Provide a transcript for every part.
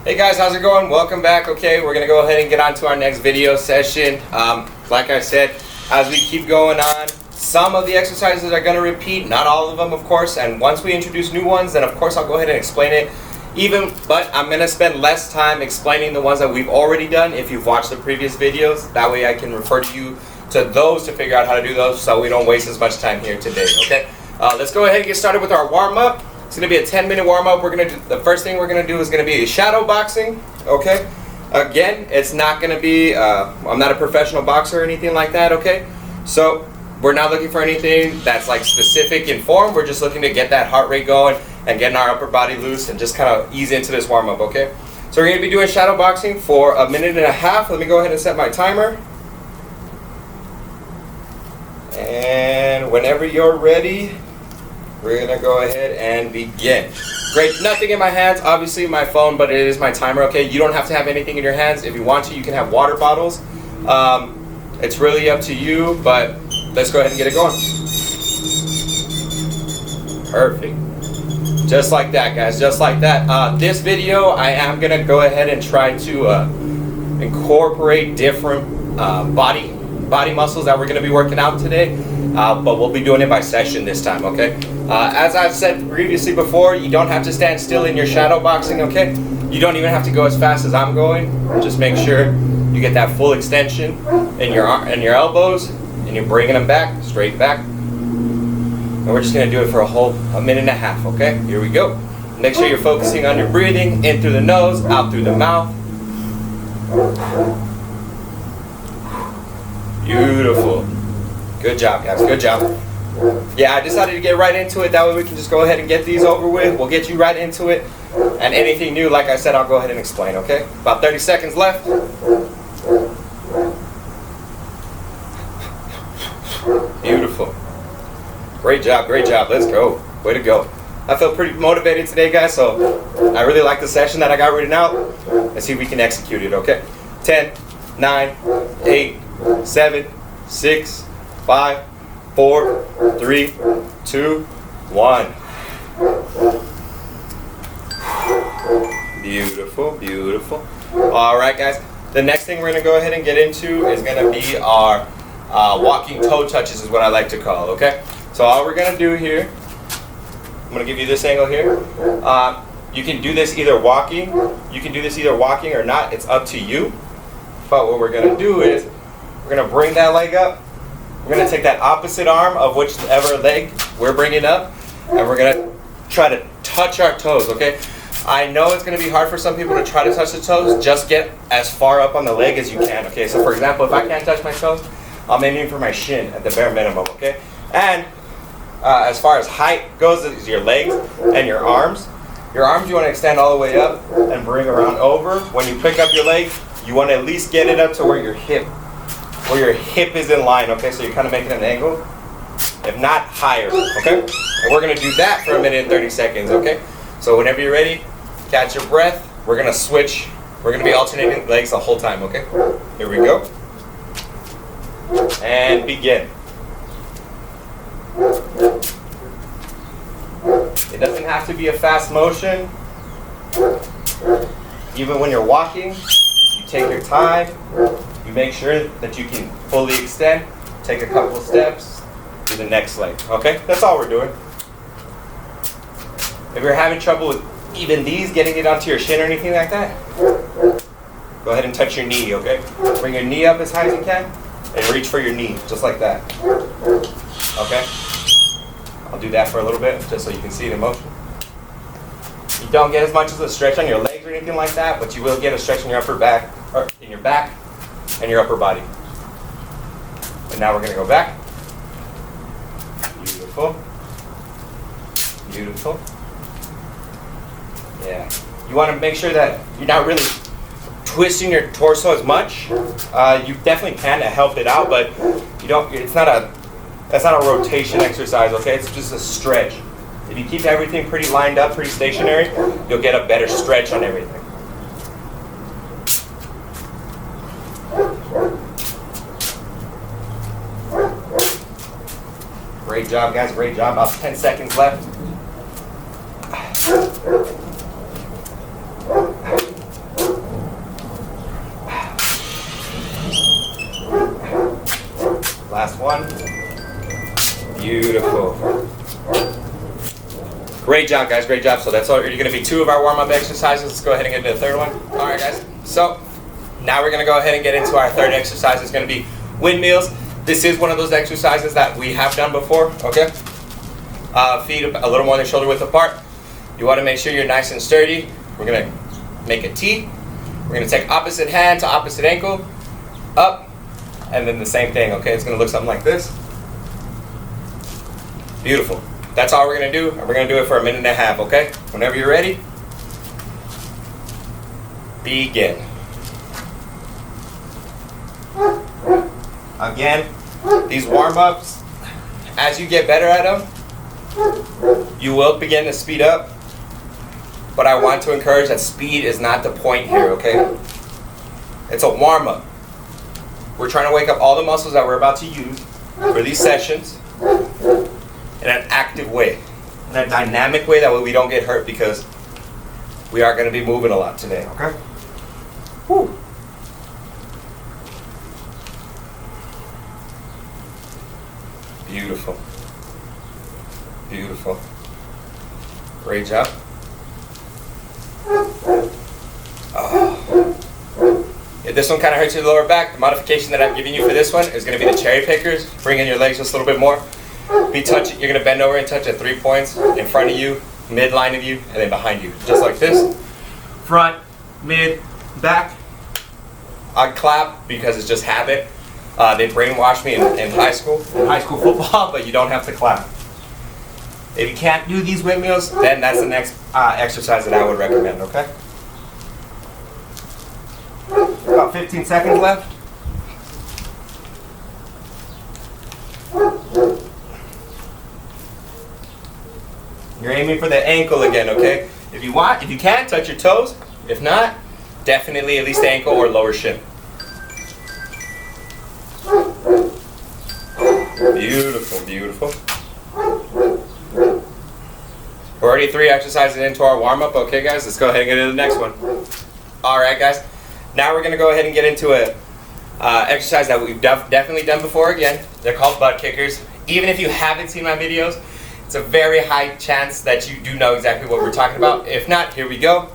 Hey guys, how's it going? Welcome back. Okay, we're gonna go ahead and get on to our next video session. Like I said, as we keep going on, some of the exercises are gonna repeat, not all of them, of course. And once we introduce new ones, then of course I'll go ahead and explain it. But I'm gonna spend less time explaining the ones that we've already done. If you've watched the previous videos, that way I can refer to you to those to figure out how to do those, so we don't waste as much time here today. Okay, let's go ahead and get started with our warm up. It's going to be a 10-minute warm-up. The first thing we're going to do is going to be shadow boxing, okay? Again, it's not going to be, I'm not a professional boxer or anything like that, okay? So, we're not looking for anything that's like specific in form. We're just looking to get that heart rate going and getting our upper body loose and just kind of ease into this warm-up, okay? So, we're going to be doing shadow boxing for a minute and a half. Let me go ahead and set my timer. And whenever you're ready, we're going to go ahead and begin. Great, nothing in my hands, obviously my phone, but it is my timer, okay? You don't have to have anything in your hands. If you want to, you can have water bottles. It's really up to you, but let's go ahead and get it going. Perfect. Just like that, guys, just like that. This video, I am going to go ahead and try to incorporate different body muscles that we're going to be working out today. But we'll be doing it by session this time, okay? As I've said previously before, you don't have to stand still in your shadow boxing, okay? You don't even have to go as fast as I'm going. Just make sure you get that full extension in your elbows, and you're bringing them back, straight back. And we're just gonna do it for a minute and a half, okay? Here we go. Make sure you're focusing on your breathing, in through the nose, out through the mouth. Beautiful. Good job, guys. Good job. Yeah, I decided to get right into it. That way we can just go ahead and get these over with. We'll get you right into it. And anything new, like I said, I'll go ahead and explain, okay? About 30 seconds left. Beautiful. Great job, great job. Let's go. Way to go. I feel pretty motivated today, guys, so I really like the session that I got written out. Let's see if we can execute it, okay? 10, 9, 8, 7, 6, 5, 4, 3, 2, 1. Beautiful, beautiful. All right, guys. The next thing we're going to go ahead and get into is going to be our walking toe touches, is what I like to call, okay? So all we're going to do here, I'm going to give you this angle here. You can do this either walking. You can do this either walking or not. It's up to you. But what we're going to do is we're going to bring that leg up. We're going to take that opposite arm of whichever leg we're bringing up, and we're going to try to touch our toes, okay? I know it's going to be hard for some people to try to touch the toes. Just get as far up on the leg as you can, okay? So for example, if I can't touch my toes, I'm aiming for my shin at the bare minimum, okay? And as far as height goes, is your legs and your arms. Your arms you want to extend all the way up and bring around over. When you pick up your leg, you want to at least get it up to where your hip is in line, okay? So you're kind of making an angle, if not higher, okay? And we're going to do that for a minute and 30 seconds, okay? So whenever you're ready, catch your breath. We're going to switch. We're going to be alternating legs the whole time, okay? Here we go. And begin. It doesn't have to be a fast motion. Even when you're walking, you take your time. You make sure that you can fully extend, take a couple of steps, do the next leg, okay? That's all we're doing. If you're having trouble with even these, getting it onto your shin or anything like that, go ahead and touch your knee, okay? Bring your knee up as high as you can and reach for your knee, just like that, okay? I'll do that for a little bit, just so you can see it in motion. You don't get as much as a stretch on your legs or anything like that, but you will get a stretch in your upper back, or in your back, and your upper body. And now we're going to go back. Beautiful. Beautiful. Yeah. You want to make sure that you're not really twisting your torso as much. You definitely can to help it out, but you don't. That's not a rotation exercise, okay? It's just a stretch. If you keep everything pretty lined up, pretty stationary, you'll get a better stretch on everything. Great job, guys. Great job. About 10 seconds left. Last one. Beautiful. Great job, guys. Great job. So that's all. You're going to be 2 of our warm-up exercises. Let's go ahead and get into the third one. All right, guys. So now we're going to go ahead and get into our third exercise. It's going to be windmills. This is one of those exercises that we have done before. Okay. Feet a little more than shoulder width apart. You want to make sure you're nice and sturdy. We're going to make a T. We're going to take opposite hand to opposite ankle, up, and then the same thing, okay? It's going to look something like this. Beautiful. That's all we're going to do, and we're going to do it for a minute and a half, okay? Whenever you're ready, begin. Again, these warm-ups, as you get better at them, you will begin to speed up. But I want to encourage that speed is not the point here, okay? It's a warm-up. We're trying to wake up all the muscles that we're about to use for these sessions in an active way, in a dynamic way, that way we don't get hurt, because we are going to be moving a lot today, okay? Whew. Beautiful. Beautiful. Great job. Oh. If this one kind of hurts your lower back, the modification that I'm giving you for this one is going to be the cherry pickers. Bring in your legs just a little bit more. You're going to bend over and touch at 3 points in front of you, midline of you, and then behind you. Just like this. Front, mid, back. I clap because it's just habit. They brainwashed me in high school football, but you don't have to clap. If you can't do these windmills, then that's the next exercise that I would recommend, okay? About 15 seconds left. You're aiming for the ankle again, okay? If you can, touch your toes. If not, definitely at least the ankle or lower shin. Beautiful, beautiful. We're already 3 exercises into our warm-up. Okay, guys, let's go ahead and get into the next one. All right, guys. Now we're going to go ahead and get into a exercise that we've definitely done before again. They're called butt kickers. Even if you haven't seen my videos, it's a very high chance that you do know exactly what we're talking about. If not, here we go.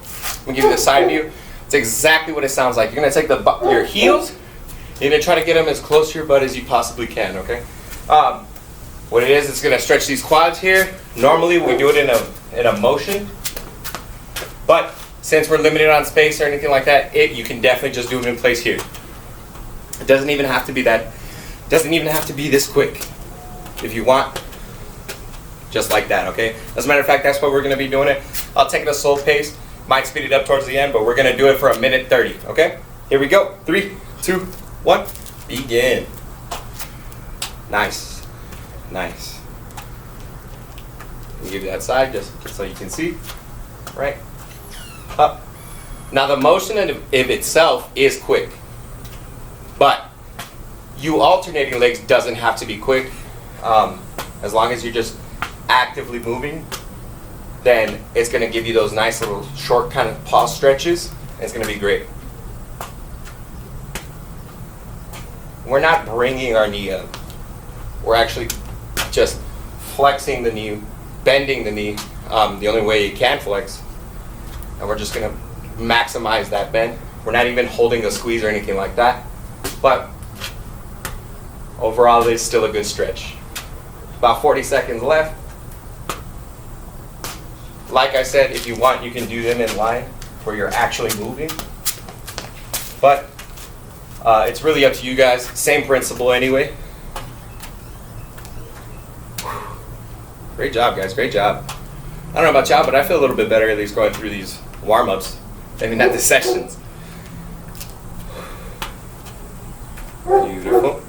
We'll give you the side view. It's exactly what it sounds like. You're going to take your heels. You're going to try to get them as close to your butt as you possibly can, okay? What it is, it's going to stretch these quads here. Normally, we do it in a motion. But since we're limited on space or anything like that, you can definitely just do it in place here. It doesn't even have to be that. It doesn't even have to be this quick. If you want, just like that, okay? As a matter of fact, that's what we're going to be doing it. I'll take it at a slow pace. Might speed it up towards the end, but we're going to do it for a minute 30, okay? Here we go. 3, 2, 1. Begin. Nice. Nice. I'll give you that side just so you can see. Right. Up. Now the motion in itself is quick, but you alternating legs doesn't have to be quick. As long as you're just actively moving, then it's going to give you those nice little short kind of pause stretches. And it's going to be great. We're not bringing our knee up. We're actually just flexing the knee, bending the knee, the only way you can flex. And we're just going to maximize that bend. We're not even holding a squeeze or anything like that. But overall, it's still a good stretch. About 40 seconds left. Like I said, if you want, you can do them in line where you're actually moving. But it's really up to you guys. Same principle anyway. Great job, guys. Great job. I don't know about y'all, but I feel a little bit better at least going through these warm-ups. I mean, not the sessions. Beautiful.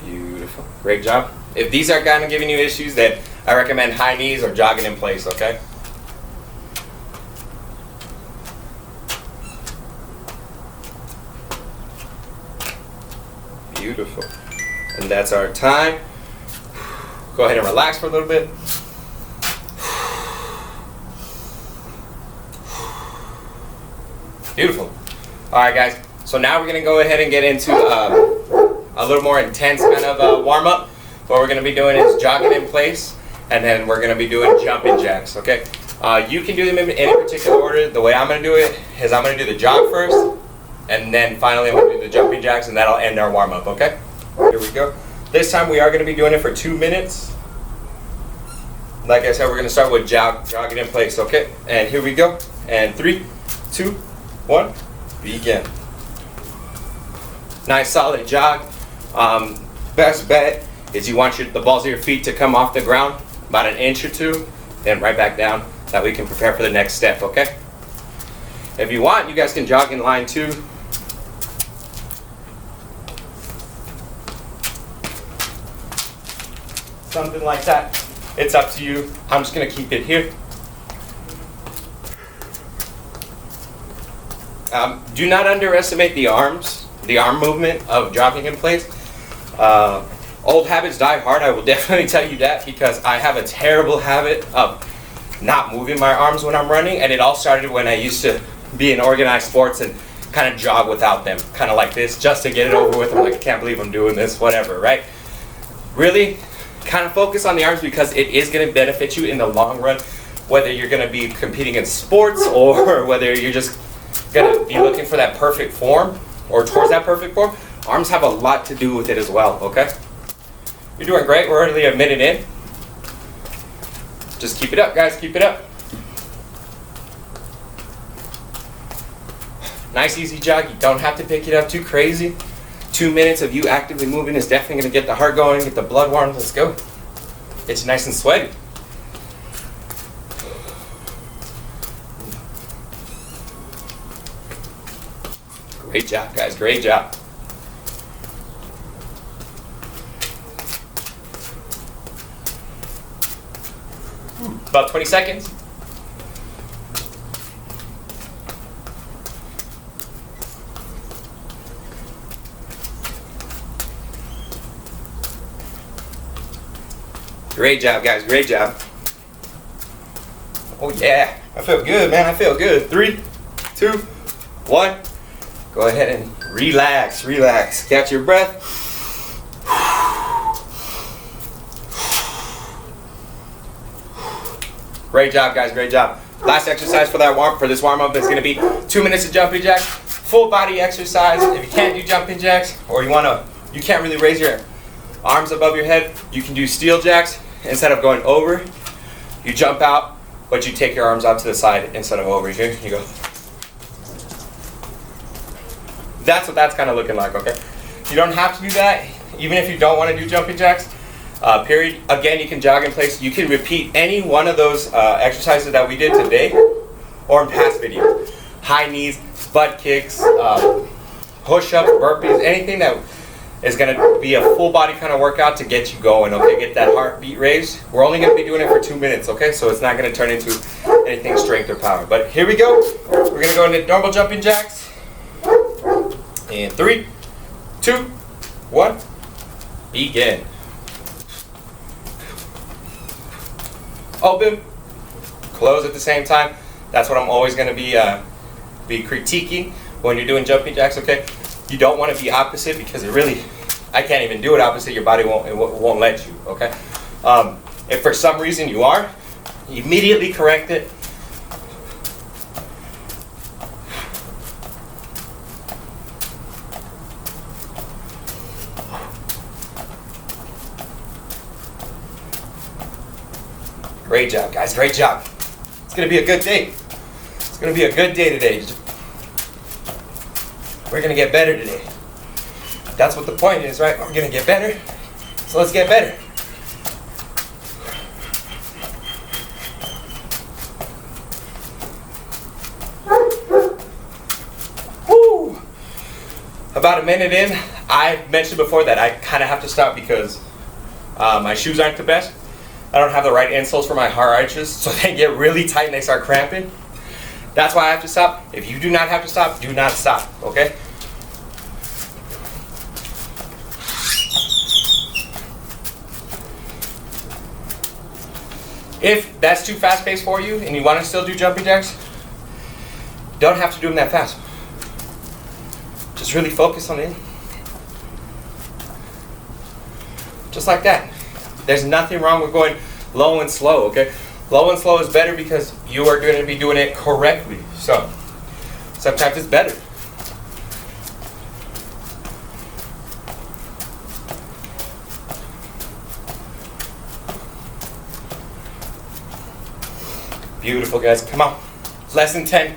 Beautiful. Great job. If these are kind of giving you issues, then I recommend high knees or jogging in place, okay? Beautiful. And that's our time. Go ahead and relax for a little bit. Beautiful. All right, guys. So now we're going to go ahead and get into a little more intense kind of warm up. What we're going to be doing is jogging in place, and then we're going to be doing jumping jacks, okay? You can do them in any particular order. The way I'm going to do it is I'm going to do the jog first, and then finally I'm going to do the jumping jacks, and that'll end our warm up, okay? Here we go. This time we are going to be doing it for 2 minutes. Like I said, we're going to start with jogging in place, okay? And here we go. And 3, 2, 1, begin. Nice solid jog. Best bet is you want the balls of your feet to come off the ground about an inch or two, then right back down, that we can prepare for the next step, okay? If you want, you guys can jog in line too. Something like that. It's up to you. I'm just gonna keep it here. Do not underestimate the arm movement of jogging in place. Old habits die hard, I will definitely tell you that, because I have a terrible habit of not moving my arms when I'm running, and it all started when I used to be in organized sports and kind of jog without them, kind of like this, just to get it over with. I'm like, I can't believe I'm doing this, whatever, right? Really kind of focus on the arms, because it is going to benefit you in the long run, whether you're going to be competing in sports or whether you're just going to be looking for that perfect form or towards that perfect form. Arms have a lot to do with it as well, okay? You're doing great. We're already a minute in. Just keep it up, guys. Keep it up. Nice, easy jog. You don't have to pick it up too crazy. 2 minutes of you actively moving is definitely going to get the heart going, get the blood warm. Let's go. Get you nice and sweaty. Great job, guys. Great job. About 20 seconds. Great job, guys. Great job. Oh, yeah. I feel good, man. I feel good. 3, 2, 1. Go ahead and relax. Relax. Catch your breath. Great job, guys. Great job. Last exercise for this warm up is going to be 2 minutes of jumping jacks. Full body exercise. If you can't do jumping jacks, or you can't really raise your arms above your head, you can do steel jacks. Instead of going over, you jump out, but you take your arms out to the side instead of over. Here you go. That's what that's kind of looking like, okay? You don't have to do that, even if you don't want to do jumping jacks. Period. Again, you can jog in place. You can repeat any one of those exercises that we did today or in past videos. High knees, butt kicks, push-ups, burpees, anything that is going to be a full body kind of workout to get you going, okay? Get that heartbeat raised. We're only going to be doing it for 2 minutes, okay? So it's not going to turn into anything strength or power. But here we go. We're going to go into normal jumping jacks. In 3, 2, 1, begin. Open, close at the same time. That's what I'm always going to be critiquing when you're doing jumping jacks, okay? You don't want to be opposite, because I can't even do it opposite. Your body won't let you, okay? If for some reason you are, immediately correct it. Great job, guys. Great job. It's going to be a good day. It's going to be a good day today. We're going to get better today. That's what the point is, right? We're going to get better. So let's get better. Woo! About a minute in, I mentioned before that I kind of have to stop because my shoes aren't the best. I don't have the right insoles for my hard arches, so they get really tight and they start cramping. That's why I have to stop. If you do not have to stop, do not stop, okay? If that's too fast-paced for you and you want to still do jumping jacks, you don't have to do them that fast. Just really focus on it. Just like that. There's nothing wrong with going low and slow, okay? Low and slow is better because you are going to be doing it correctly. So, sometimes it's better. Beautiful, guys. Come on. Less than 10.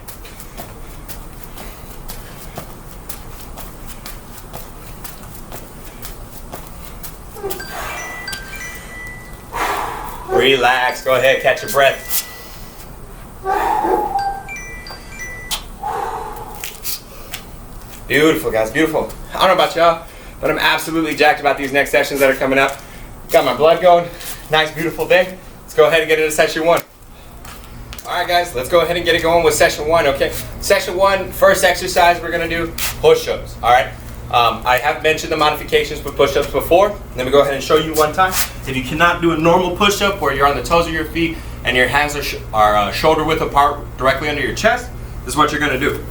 Relax. Go ahead. Catch your breath. Beautiful, guys. Beautiful. I don't know about y'all, but I'm absolutely jacked about these next sessions that are coming up. Got my blood going. Nice, beautiful day. Let's go ahead and get into session 1. Alright guys, let's go ahead and get it going with session 1, okay? Session 1, first exercise we're going to do push-ups, alright? I have mentioned the modifications for push-ups before. Let me go ahead and show you one time. If you cannot do a normal push-up where you're on the toes of your feet and your hands are shoulder width apart directly under your chest, this is what you're going to do.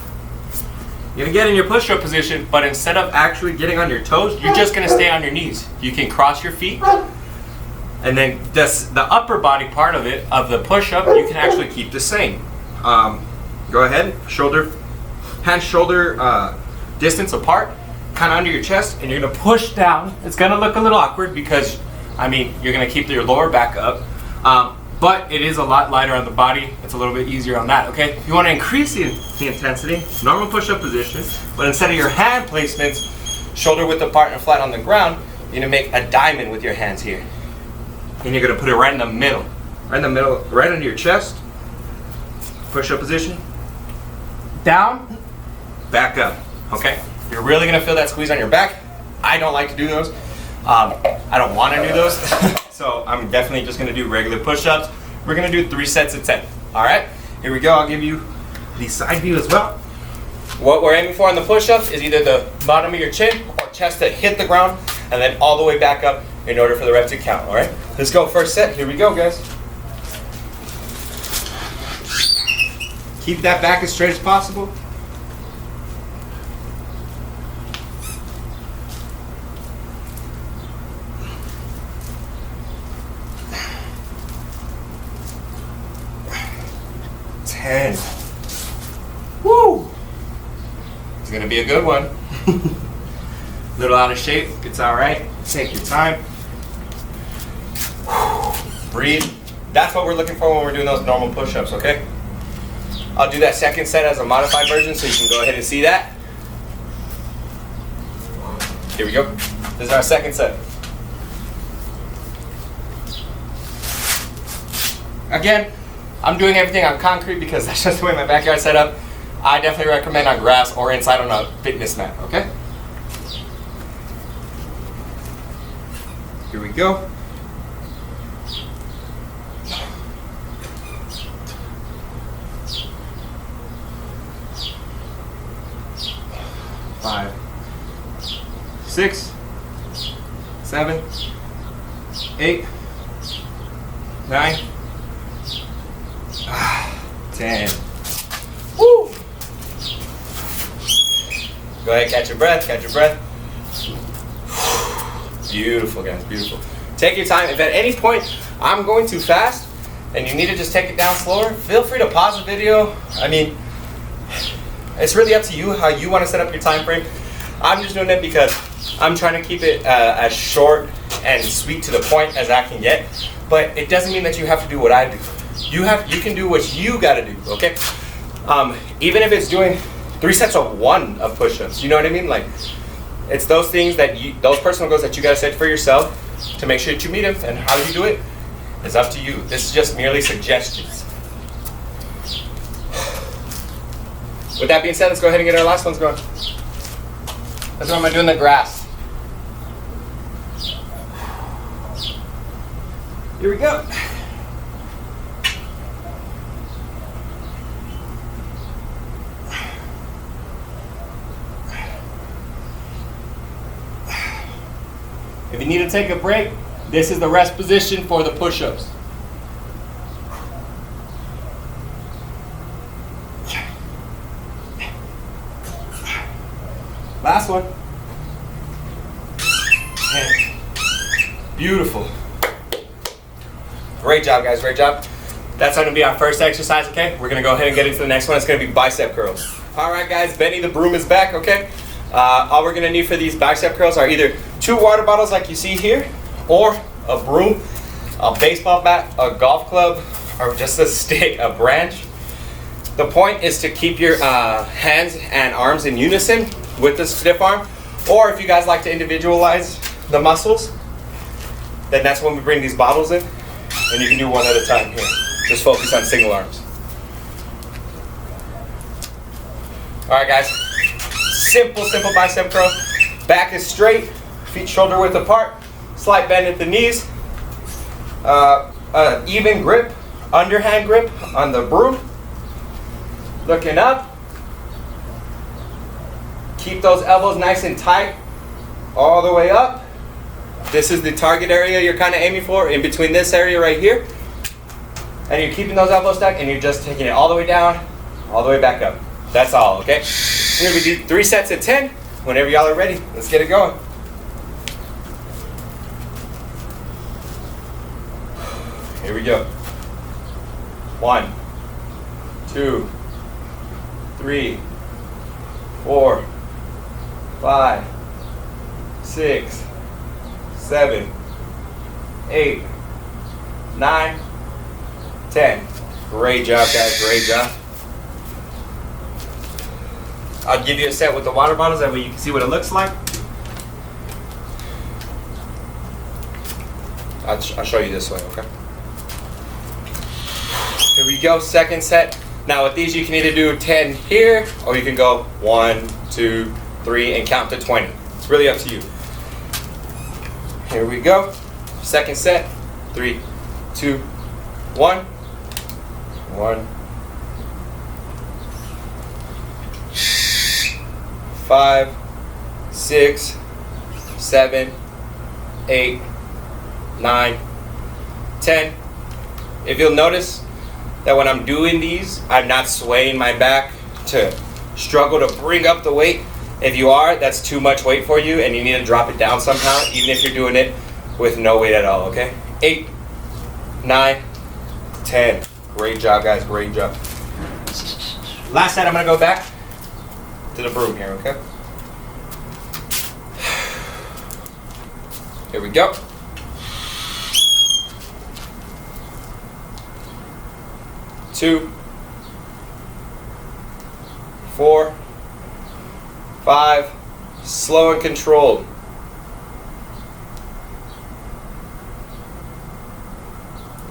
You're going to get in your push-up position, but instead of actually getting on your toes, you're just going to stay on your knees. You can cross your feet. And then the upper body part of it, of the push-up, you can actually keep the same. Go ahead, hands shoulder distance apart, kind of under your chest, and you're gonna push down. It's gonna look a little awkward because, I mean, you're gonna keep your lower back up, but it is a lot lighter on the body. It's a little bit easier on that, okay? If you wanna increase the intensity, normal push-up position, but instead of your hand placements, shoulder width apart and flat on the ground, you're gonna make a diamond with your hands here. And you're gonna put it right in the middle. Right in the middle, right under your chest. Push-up position. Down, back up, okay? You're really gonna feel that squeeze on your back. I don't like to do those. I don't wanna do those. So I'm definitely just gonna do regular push-ups. We're gonna do 3 sets of 10, all right? Here we go, I'll give you the side view as well. What we're aiming for on the push-ups is either the bottom of your chin or chest to hit the ground and then all the way back up in order for the rep to count, all right? Let's go, first set, here we go, guys. Keep that back as straight as possible. Ten. Woo! It's gonna be a good one. A little out of shape, it's all right. Take your time. Breathe. That's what we're looking for when we're doing those normal push-ups, okay? I'll do that second set as a modified version so you can go ahead and see that. Here we go. This is our second set. Again, I'm doing everything on concrete because that's just the way my backyard's set up. I definitely recommend on grass or inside on a fitness mat, okay? Here we go. Five, 6, 7, 8, 9, 10. Woo! Go ahead, catch your breath, catch your breath. Beautiful, guys, beautiful. Take your time. If at any point I'm going too fast and you need to just take it down slower, feel free to pause the video. I mean, it's really up to you how you want to set up your time frame. I'm just doing it because I'm trying to keep it as short and sweet to the point as I can get. But it doesn't mean that you have to do what I do. You can do what you got to do, okay? Even if it's doing 3 sets of 1 of push-ups, you know what I mean? Like, it's those things that those personal goals that you got to set for yourself to make sure that you meet them, and how you do it is up to you. This is just merely suggestions. With that being said, let's go ahead and get our last ones going. That's what I'm going to do in the grass. Here we go. If you need to take a break, this is the rest position for the push-ups. Last one. 10. Beautiful. Great job, guys, great job. That's going to be our first exercise, okay? We're going to go ahead and get into the next one. It's going to be bicep curls. All right, guys, Benny the broom is back, okay? All we're going to need for these bicep curls are either 2 water bottles like you see here, or a broom, a baseball bat, a golf club, or just a stick, a branch. The point is to keep your hands and arms in unison with the stiff arm, or if you guys like to individualize the muscles, then that's when we bring these bottles in, and you can do one at a time here. Just focus on single arms. All right, guys. Simple bicep curl. Back is straight, feet shoulder width apart, slight bend at the knees, even grip, underhand grip on the broom. Looking up. Keep those elbows nice and tight all the way up. This is the target area you're kind of aiming for, in between this area right here. And you're keeping those elbows stuck, and you're just taking it all the way down, all the way back up. That's all, okay? We're gonna do 3 sets of 10. Whenever y'all are ready, let's get it going. Here we go. 1, 2, 3, 4, 5, 6, 7, 8, 9, 10. Great job, guys, great job. I'll give you a set with the water bottles, that way you can see what it looks like. I'll show you this way, okay? Here we go, second set. Now with these, you can either do 10 here, or you can go 1, 2, 3, and count to 20. It's really up to you. Here we go. Second set. 3, 2, 1. 1. 5, 6, 7, 8, 9, 10. If you'll notice that when I'm doing these, I'm not swaying my back to struggle to bring up the weight. If you are, that's too much weight for you, and you need to drop it down somehow, even if you're doing it with no weight at all, okay? 8, 9, 10. Great job, guys, great job. Last set, I'm gonna go back to the broom here, okay? Here we go. 2, 4, 5, slow and controlled.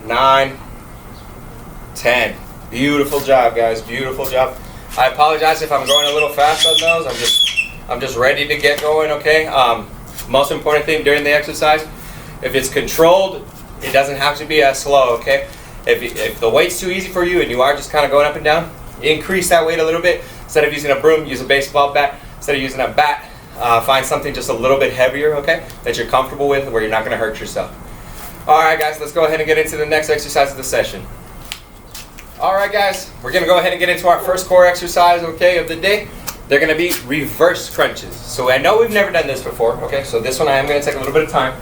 9, 10. Beautiful job, guys. Beautiful job. I apologize if I'm going a little fast on those. I'm just ready to get going. Okay. Most important thing during the exercise, if it's controlled, it doesn't have to be as slow. Okay. If the weight's too easy for you and you are just kind of going up and down, increase that weight a little bit. Instead of using a broom, use a baseball bat. Instead of using a bat, find something just a little bit heavier, okay, that you're comfortable with, where you're not going to hurt yourself. All right, guys, let's go ahead and get into the next exercise of the session. All right, guys, we're going to go ahead and get into our first core exercise, okay, of the day. They're going to be reverse crunches. So I know we've never done this before, okay, so this one I am going to take a little bit of time.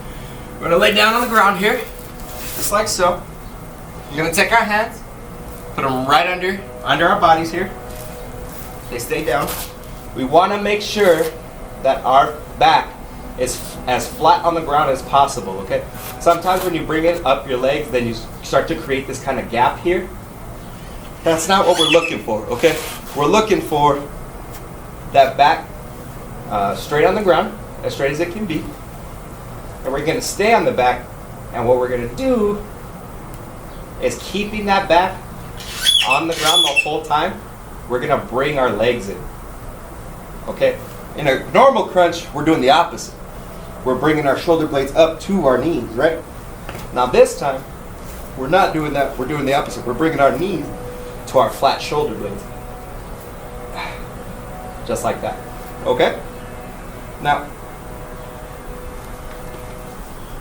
We're going to lay down on the ground here, just like so. We're going to take our hands, put them right under our bodies here. They stay down. We want to make sure that our back is as flat on the ground as possible, okay? Sometimes when you bring it up your legs, then you start to create this kind of gap here. That's not what we're looking for, okay? We're looking for that back straight on the ground, as straight as it can be. And we're going to stay on the back, and what we're going to do is keeping that back on the ground the whole time. We're going to bring our legs in, okay? In a normal crunch, we're doing the opposite. We're bringing our shoulder blades up to our knees, right? Now this time, we're not doing that. We're doing the opposite. We're bringing our knees to our flat shoulder blades. Just like that, okay? Now,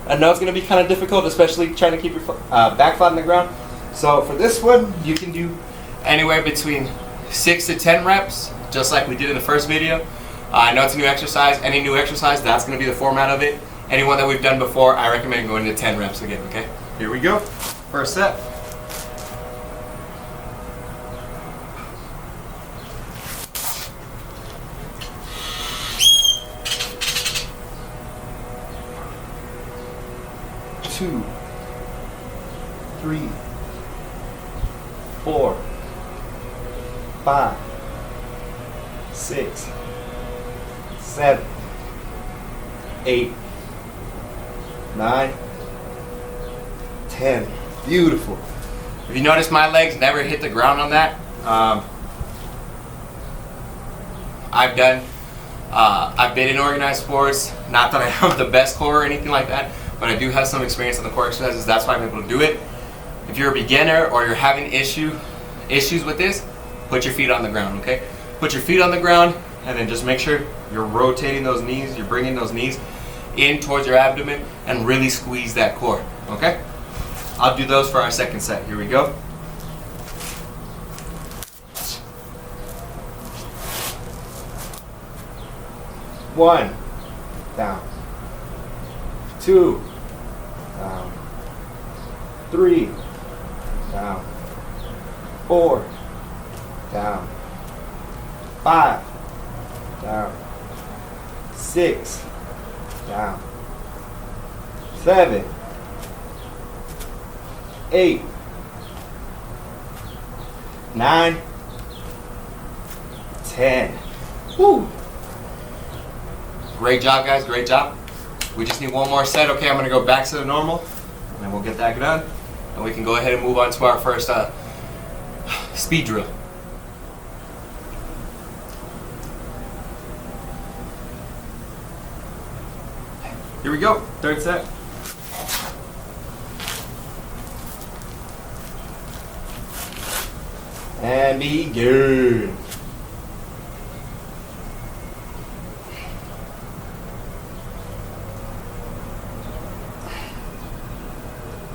I know it's going to be kind of difficult, especially trying to keep your back flat on the ground. So for this one, you can do anywhere between 6 to 10 reps, just like we did in the first video. I know it's a new exercise. Any new exercise, that's going to be the format of it. Anyone that we've done before, I recommend going to 10 reps again, okay? Here we go. First set. Two, 3, 4, 5, 6, 7, 8, 9, 10. Beautiful. If you notice, my legs never hit the ground on that. I've been in organized sports. Not that I have the best core or anything like that, but I do have some experience on the core exercises. That's why I'm able to do it. If you're a beginner or you're having issues with this, put your feet on the ground, okay? Put your feet on the ground and then just make sure you're rotating those knees, you're bringing those knees in towards your abdomen and really squeeze that core, okay? I'll do those for our second set. Here we go. One, down. 2, down. 3, down. 4, down. 5, down. 6, down. 7, 8, 9, 10. Woo! Great job, guys. Great job. We just need one more set. Okay, I'm going to go back to the normal, and then we'll get that done, and we can go ahead and move on to our first speed drill. Here we go. Third set. And begin.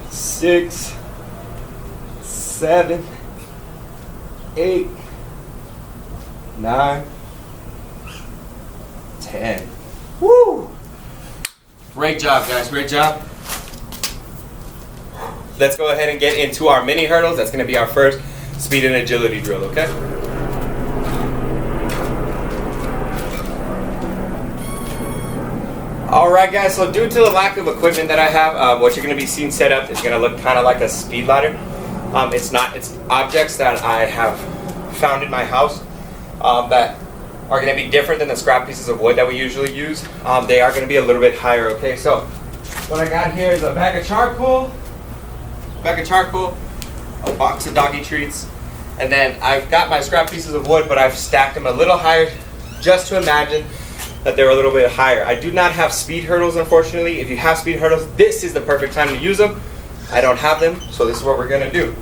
6, 7, 8, 9, 10. Woo! Great job, guys. Great job. Let's go ahead and get into our mini hurdles. That's going to be our first speed and agility drill, okay? Alright guys, so due to the lack of equipment that I have, what you're going to be seeing set up is going to look kind of like a speed ladder. It's not, it's objects that I have found in my house that are going to be different than the scrap pieces of wood that we usually use. They are going to be a little bit higher, okay? So what I got here is a bag of charcoal, a box of doggy treats, and then I've got my scrap pieces of wood, but I've stacked them a little higher just to imagine that they're a little bit higher. I do not have speed hurdles, unfortunately. If you have speed hurdles, this is the perfect time to use them. I don't have them, so this is what we're gonna do.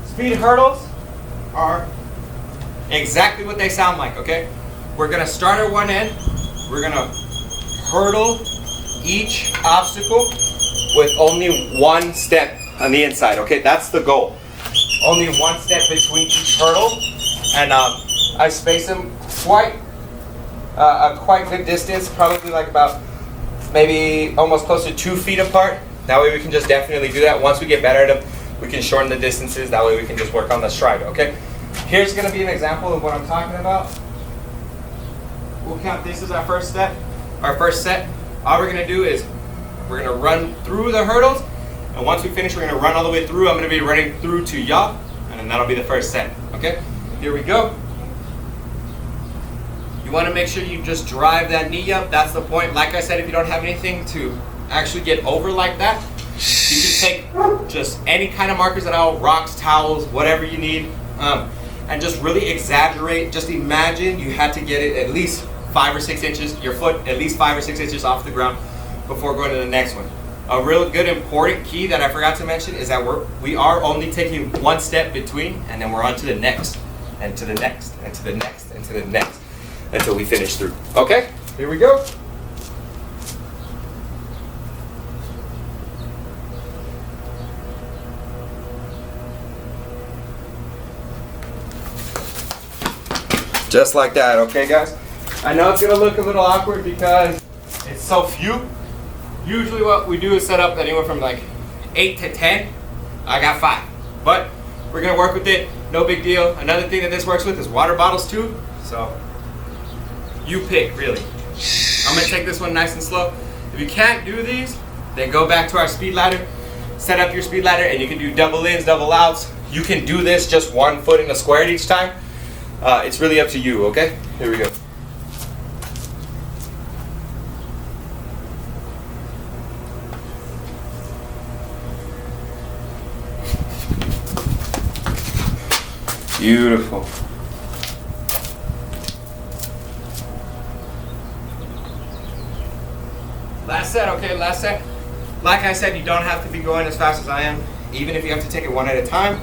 Speed hurdles are exactly what they sound like, okay? We're gonna start at one end. We're gonna hurdle each obstacle with only one step on the inside, okay? That's the goal. Only one step between each hurdle, and I space them a quite good distance, probably like about maybe almost close to 2 feet apart. That way we can just definitely do that. Once we get better at them, we can shorten the distances. That way we can just work on the stride, okay? Here's going to be an example of what I'm talking about. We'll count this as our first step, our first set. All we're going to do is we're going to run through the hurdles, and once we finish, we're going to run all the way through. I'm going to be running through to y'all, and then that'll be the first set, okay? Here we go. You want to make sure you just drive that knee up. That's the point. Like I said, if you don't have anything to actually get over like that, you can take just any kind of markers at all, rocks, towels, whatever you need, and just really exaggerate. Just imagine you had to get it at least 5 or 6 inches, your foot at least 5 or 6 inches off the ground before going to the next one. A real good important key that I forgot to mention is that we are only taking one step between, and then we're on to the next, and to the next, and to the next, and to the next, until we finish through. Okay, here we go. Just like that, okay guys? I know it's gonna look a little awkward because it's so few, Usually what we do is set up anywhere from like 8 to 10. I got 5, but we're gonna work with it. No big deal. Another thing that this works with is water bottles too. So you pick, really. I'm gonna take this one nice and slow. If you can't do these, then go back to our speed ladder, set up your speed ladder, and you can do double ins, double outs. You can do this just 1 foot in a square each time. It's really up to you, okay? Here we go. Beautiful. Last set, okay, last set. Like I said, you don't have to be going as fast as I am, even if you have to take it one at a time.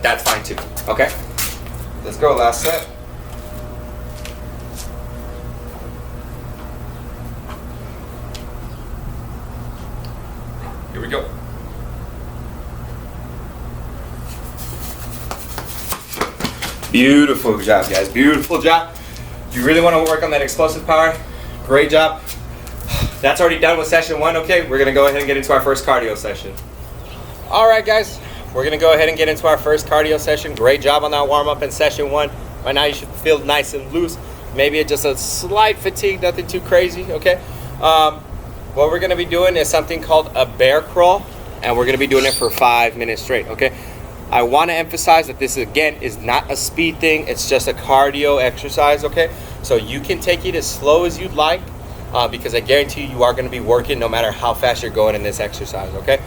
That's fine too, okay? Let's go, last set. Here we go. Beautiful job, guys. Beautiful job. You really want to work on that explosive power. Great job. That's already done with session 1. Okay, we're going to go ahead and get into our first cardio session. All right, guys. We're going to go ahead and get into our first cardio session. Great job on that warm-up in session 1. Right now, you should feel nice and loose. Maybe it's just a slight fatigue, nothing too crazy, okay? What we're going to be doing is something called a bear crawl, and we're going to be doing it for 5 minutes straight, okay? I want to emphasize that this, again, is not a speed thing. It's just a cardio exercise, okay? So you can take it as slow as you'd like, because I guarantee you are going to be working no matter how fast you're going in this exercise, okay?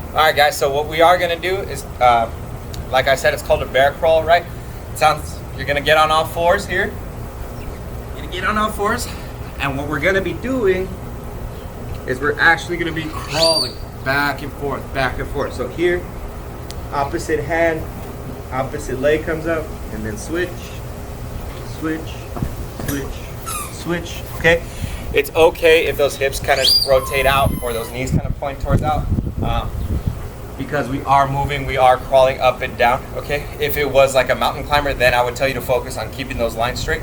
All right, guys, so what we are going to do is, like I said, it's called a bear crawl, right? You're going to get on all fours here. You're going to get on all fours, and what we're going to be doing is we're actually going to be crawling back and forth, back and forth. So here, opposite hand, opposite leg comes up, and then switch, switch, switch, switch, okay? It's okay if those hips kind of rotate out or those knees kind of point towards out, because we are moving, we are crawling up and down, okay? If it was like a mountain climber, then I would tell you to focus on keeping those lines straight.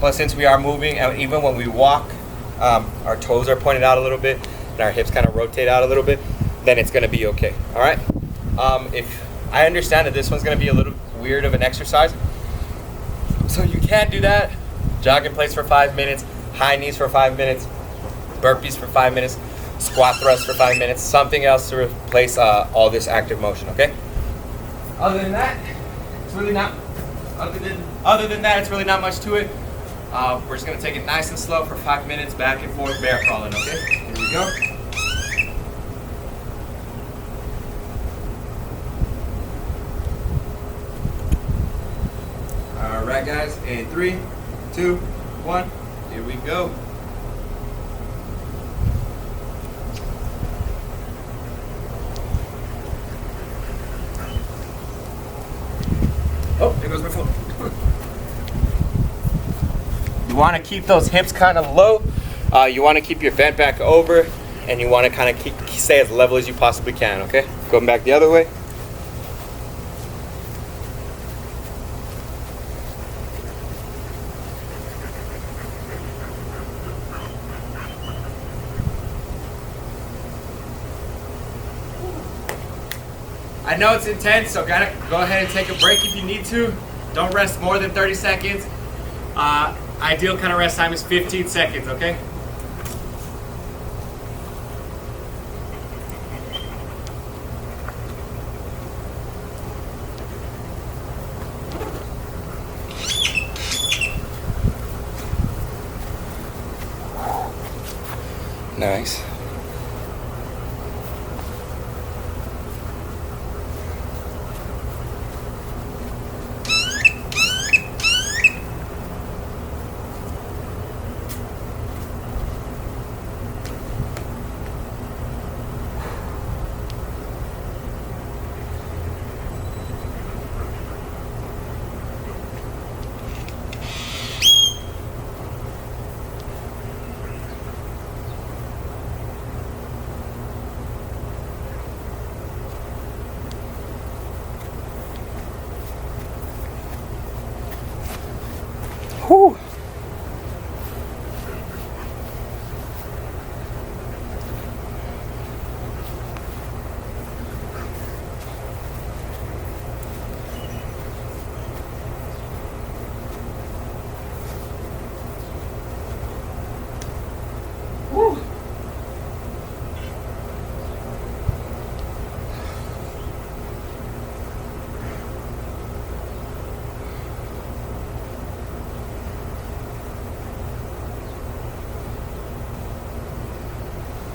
But since we are moving, and even when we walk, our toes are pointed out a little bit, and our hips kind of rotate out a little bit, then it's gonna be okay, all right? If I understand that this one's going to be a little weird of an exercise, so you can't do that. Jog in place for 5 minutes, high knees for 5 minutes, burpees for 5 minutes, squat thrust for 5 minutes, something else to replace all this active motion, okay? Other than that, it's really not. Other than that, it's really not much to it. We're just going to take it nice and slow for 5 minutes, back and forth, bear crawling, okay? Here we go. All right, guys, in 3, 2, 1, here we go. Oh, there goes my phone. You want to keep those hips kind of low. You want to keep your vent back over, and you want to kind of stay as level as you possibly can, okay? Going back the other way. I know it's intense, so gotta go ahead and take a break if you need to. Don't rest more than 30 seconds. Ideal kind of rest time is 15 seconds, okay? Nice.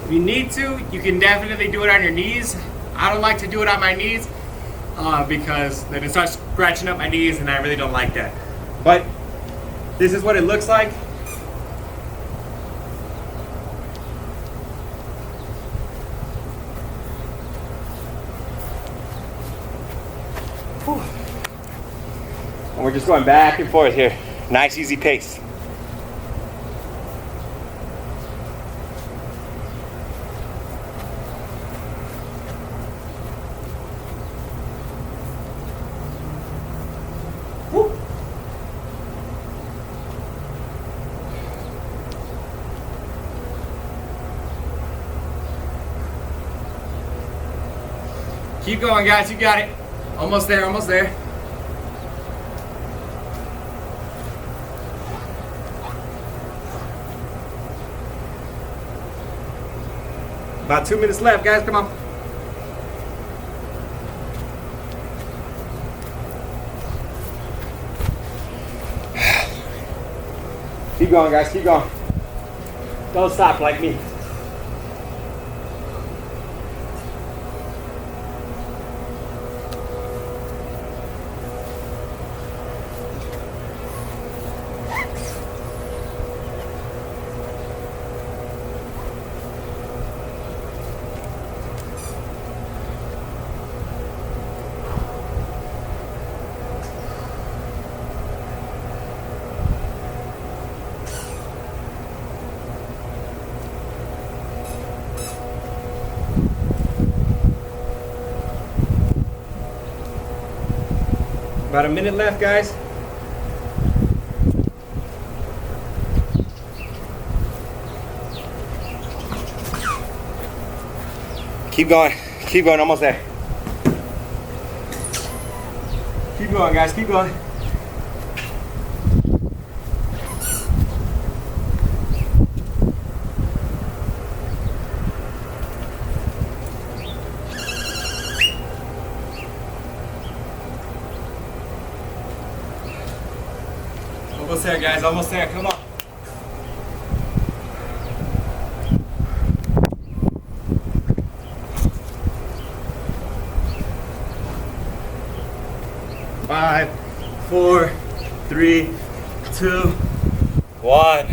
If you need to, you can definitely do it on your knees. I don't like to do it on my knees because then it starts scratching up my knees and I really don't like that. But this is what it looks like. Whew. And we're just going back and forth here. Nice, easy pace. Woo. Keep going, guys. You got it. Almost there, almost there. About 2 minutes left, guys. Come on. Keep going, guys. Keep going. Don't stop like me. About a minute left, guys. Keep going, almost there. Keep going, guys, keep going. Almost there, guys, almost there, come on. Five, 4, 3, 2, 1.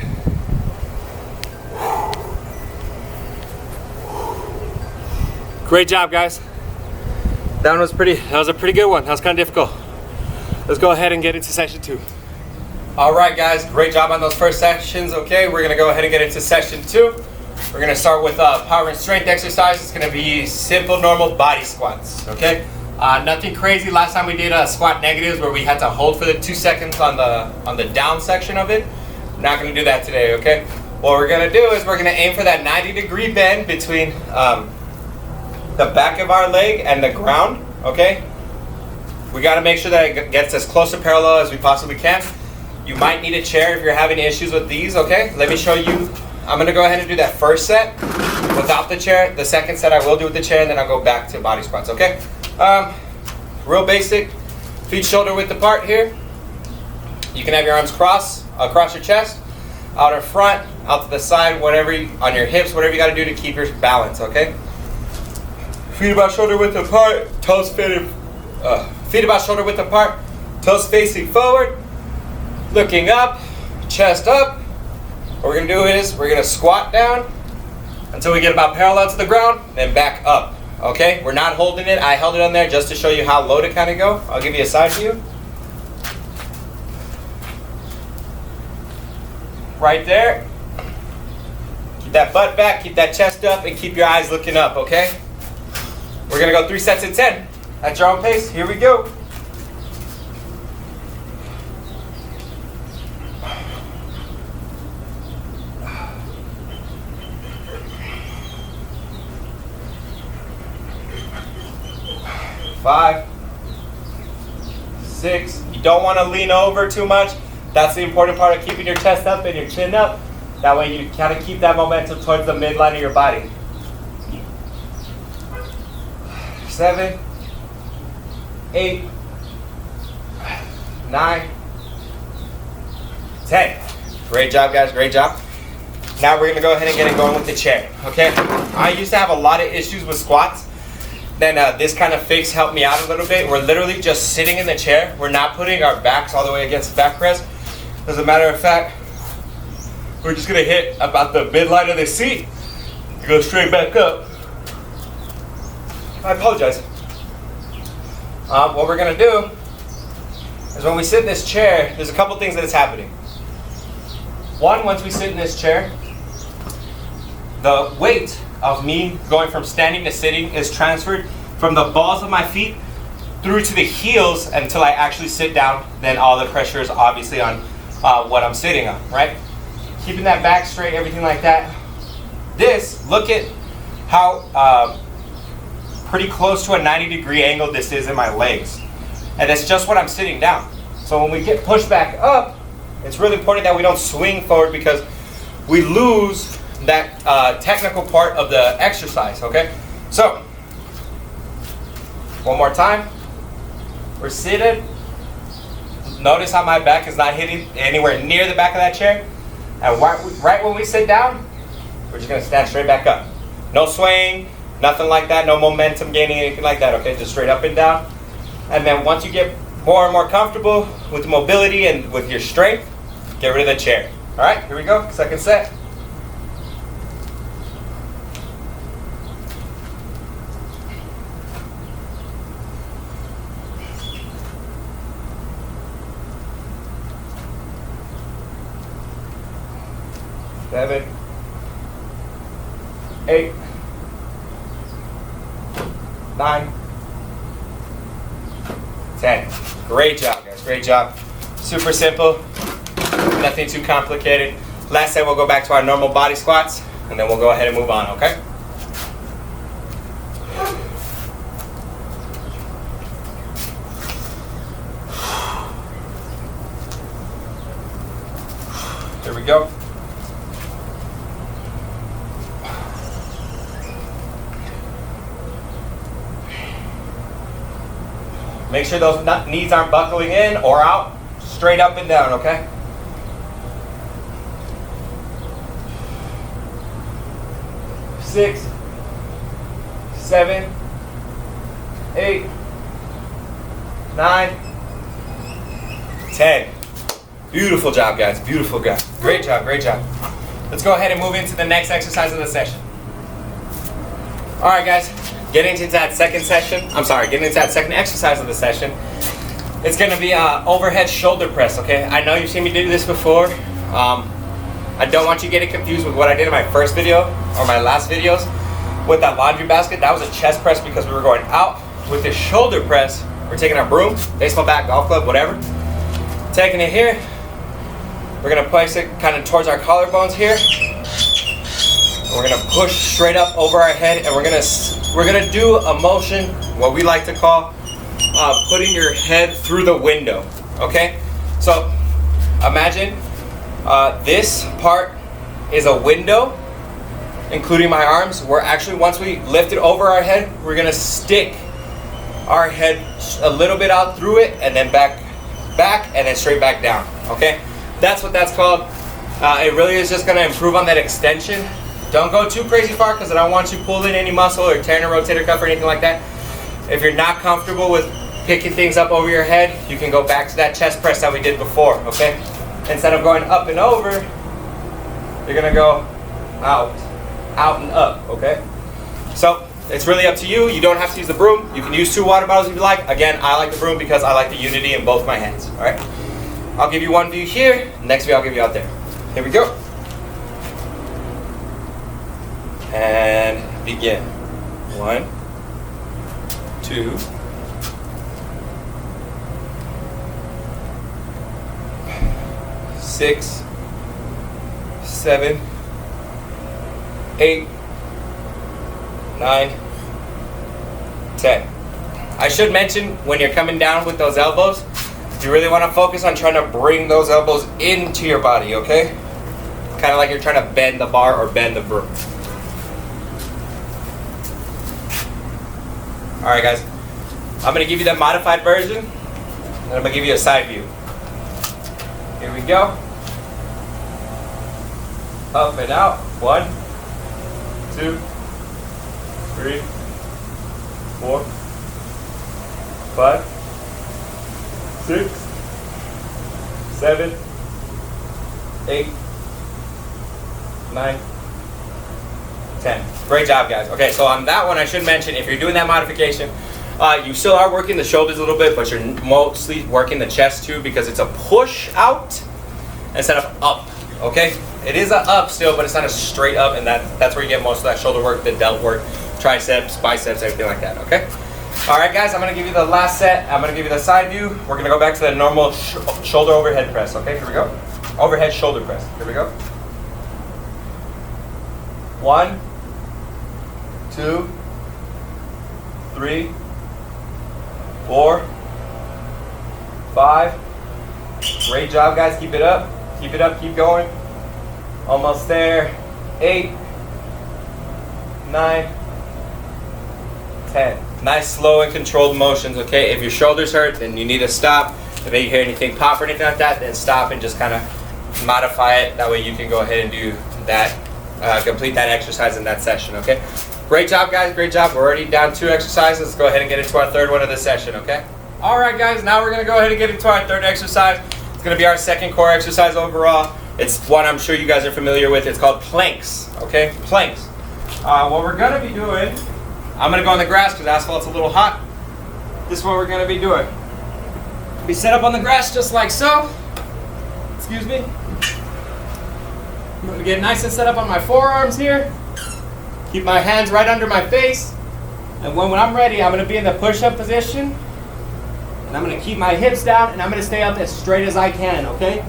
Great job, guys. That was a pretty good one. That was kind of difficult. Let's go ahead and get into session 2. All right, guys, great job on those first sections. Okay, we're gonna go ahead and get into session 2. We're gonna start with power and strength exercise. It's gonna be simple, normal body squats. Okay, nothing crazy. Last time we did squat negatives where we had to hold for the 2 seconds on the down section of it. Not gonna do that today. Okay, what we're gonna do is we're gonna aim for that 90-degree bend between the back of our leg and the ground. Okay, we gotta make sure that it gets as close to parallel as we possibly can. You might need a chair if you're having issues with these, okay? Let me show you. I'm gonna go ahead and do that first set without the chair. The second set I will do with the chair, and then I'll go back to body squats, okay? Real basic, feet shoulder width apart here. You can have your arms across your chest, out in front, out to the side, whatever, on your hips, whatever you gotta do to keep your balance, okay? Feet about shoulder width apart, toes fitted, feet about shoulder width apart, toes facing forward. Looking up, chest up. What we're gonna do is we're gonna squat down until we get about parallel to the ground, then back up. Okay, we're not holding it. I held it on there just to show you how low to kind of go. I'll give you a side view. Right there. Keep that butt back, keep that chest up, and keep your eyes looking up, okay? We're gonna go 3 sets of 10. At your own pace, here we go. Five, 6. You don't want to lean over too much. That's the important part of keeping your chest up and your chin up. That way you kind of keep that momentum towards the midline of your body. 7, 8, 9, 10. Great job, guys. Great job. Now we're gonna go ahead and get it going with the chair, okay? I used to have a lot of issues with squats. Then this kind of fix helped me out a little bit. We're literally just sitting in the chair. We're not putting our backs all the way against the back press. As a matter of fact, we're just gonna hit about the midline of the seat and go straight back up. I apologize. What we're gonna do is when we sit in this chair, there's a couple things that is happening. One, once we sit in this chair, the weight of me going from standing to sitting is transferred from the balls of my feet through to the heels until I actually sit down. Then all the pressure is obviously on what I'm sitting on, right? Keeping that back straight, everything like that. Look at how pretty close to a 90-degree angle this is in my legs. And that's just what I'm sitting down. So when we get pushed back up, it's really important that we don't swing forward because we lose that technical part of the exercise, okay? So, one more time. We're seated. Notice how my back is not hitting anywhere near the back of that chair. And right when we sit down, we're just gonna stand straight back up. No swaying, nothing like that, no momentum gaining, anything like that, okay? Just straight up and down. And then once you get more and more comfortable with the mobility and with your strength, get rid of the chair. All right, here we go, second set. Seven, 8, 9, 10. Great job, guys. Great job. Super simple. Nothing too complicated. Last set, we'll go back to our normal body squats, and then we'll go ahead and move on, okay? Here we go. Make sure those knees aren't buckling in or out. Straight up and down, okay? Six, 7, 8, 9, 10. Beautiful job, guys. Beautiful job. Great job, great job. Let's go ahead and move into the next exercise of the session. All right, guys. Getting into that second exercise of the session, it's gonna be overhead shoulder press, okay? I know you've seen me do this before. I don't want you getting confused with what I did in my first video or my last videos with that laundry basket. That was a chest press because we were going out. With the shoulder press, we're taking our broom, baseball bat, golf club, whatever. Taking it here. We're gonna place it kind of towards our collarbones here. We're gonna push straight up over our head, and we're gonna do a motion, what we like to call putting your head through the window. Okay, so imagine this part is a window, including my arms. We're actually, once we lift it over our head, we're gonna stick our head a little bit out through it, and then back, and then straight back down. Okay, that's what that's called. It really is just gonna improve on that extension. Don't go too crazy far because I don't want you pulling any muscle or tearing a rotator cuff or anything like that. If you're not comfortable with picking things up over your head, you can go back to that chest press that we did before, okay? Instead of going up and over, you're gonna go out and up, okay? So it's really up to you. You don't have to use the broom. You can use 2 water bottles if you like. Again, I like the broom because I like the unity in both my hands, all right? I'll give you one view here. Next view I'll give you out there. Here we go. And begin. 1, 2, 6, 7, 8, 9, 10. I should mention when you're coming down with those elbows, you really want to focus on trying to bring those elbows into your body, okay? Kind of like you're trying to bend the bar or bend the broom. All right, guys. I'm going to give you the modified version, and I'm going to give you a side view. Here we go. Up and out. 1, 2, 3, 4, 5, 6, 7, 8, 9, 10. Great job, guys. Okay, so on that one, I should mention, if you're doing that modification, you still are working the shoulders a little bit, but you're mostly working the chest too, because it's a push out instead of up. Okay, it is a up still, but it's not a straight up, and that's where you get most of that shoulder work, the delt work, triceps, biceps, everything like that. Okay. All right, guys. I'm gonna give you the last set. I'm gonna give you the side view. We're gonna go back to the normal shoulder overhead press. Okay, here we go. Overhead shoulder press. Here we go. 1, 2, 3, 4, 5. Great job, guys. Keep it up. Keep it up. Keep going. Almost there. 8, 9, 10. Nice, slow, and controlled motions. Okay. If your shoulders hurt, then you need to stop. If you hear anything pop or anything like that, then stop and just kind of modify it. That way you can go ahead and do that. Complete that exercise in that session. Okay. Great job, guys. Great job. We're already down 2 exercises. Let's go ahead and get into our third one of the session, okay? All right, guys. Now we're going to go ahead and get into our third exercise. It's going to be our second core exercise overall. It's one I'm sure you guys are familiar with. It's called planks, okay? Planks. What we're going to be doing, I'm going to go on the grass because the asphalt's a little hot. This is what we're going to be doing. Be set up on the grass just like so. Excuse me. I'm going to get nice and set up on my forearms here. Keep my hands right under my face. And when I'm ready, I'm going to be in the push-up position. And I'm going to keep my hips down, and I'm going to stay up as straight as I can, okay?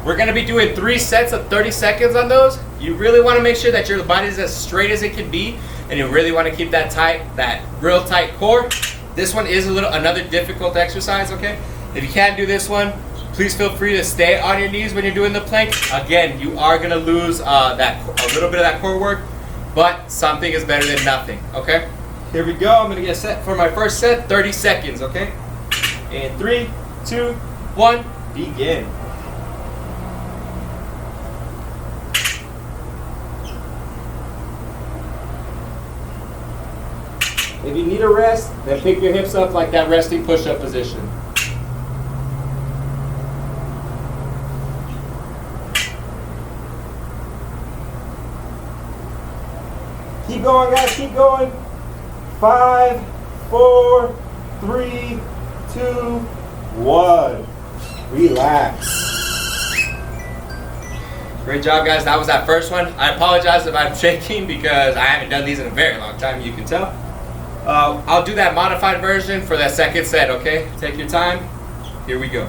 We're going to be doing 3 sets of 30 seconds on those. You really want to make sure that your body is as straight as it can be, and you really want to keep that tight, that real tight core. This one is another difficult exercise, okay? If you can't do this one, please feel free to stay on your knees when you're doing the plank. Again, you are going to lose a little bit of that core work, but something is better than nothing, okay? Here we go. I'm going to get set for my first set, 30 seconds, okay? In 3, 2, 1, begin. If you need a rest, then pick your hips up like that resting push-up position. Keep going, guys, keep going. 5, 4, 3, 2, 1. Relax. Great job, guys. That was that first one. I apologize if I'm shaking because I haven't done these in a very long time, you can tell. I'll do that modified version for that second set, okay? Take your time. Here we go.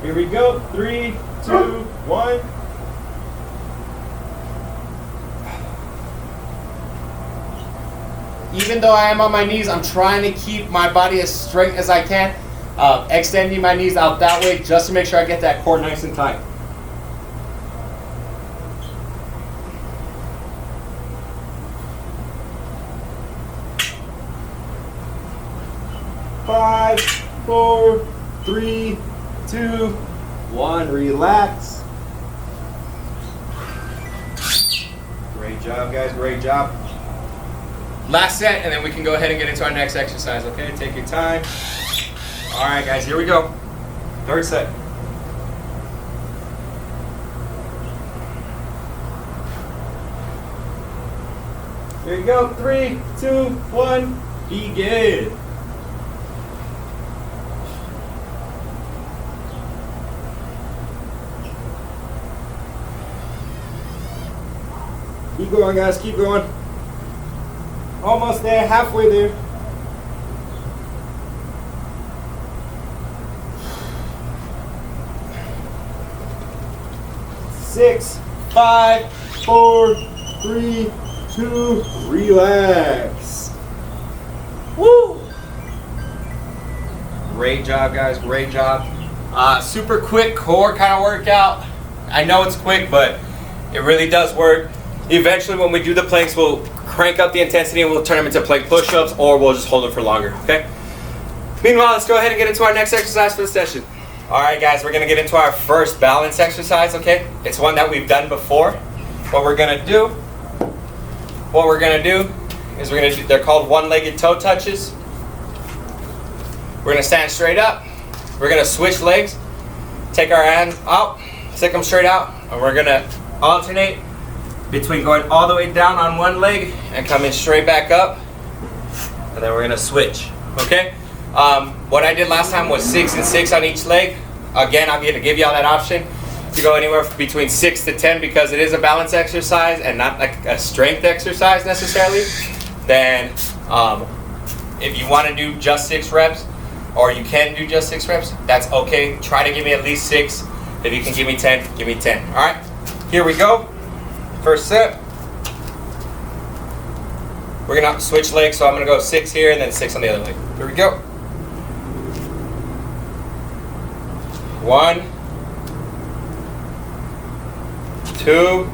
Here we go. 3, 2, 1. Even though I am on my knees, I'm trying to keep my body as straight as I can. Extending my knees out that way just to make sure I get that core nice and tight. Five, 4, 3, 2, 1. Relax. Great job, guys. Great job. Last set, and then we can go ahead and get into our next exercise, okay? Take your time. All right, guys, here we go. Third set. Here you go. 3, 2, 1. Begin. Keep going, guys. Keep going. Almost there. Halfway there. Six, 5, 4, 3, 2. Relax. Woo! Great job, guys. Great job. Super quick core kind of workout. I know it's quick, but it really does work. Eventually, when we do the planks, we'll crank up the intensity and we'll turn them into plank push-ups, or we'll just hold them for longer, okay? Meanwhile, let's go ahead and get into our next exercise for the session. All right, guys, we're gonna get into our first balance exercise, okay? It's one that we've done before. What we're gonna do is they're called one-legged toe touches. We're gonna stand straight up. We're gonna switch legs, take our hands out, stick them straight out, and we're gonna alternate between going all the way down on one leg and coming straight back up, and then we're gonna switch, okay? What I did last time was 6 and 6 on each leg. Again, I'm going to give y'all that option to go anywhere between 6 to 10 because it is a balance exercise and not like a strength exercise necessarily. Then if you want to do just 6 reps, or you can do just 6 reps, that's okay. Try to give me at least 6. If you can give me 10, give me 10. All right, here we go. First set. We're going to switch legs, so I'm going to go 6 here and then 6 on the other leg. Here we go. 1, 2,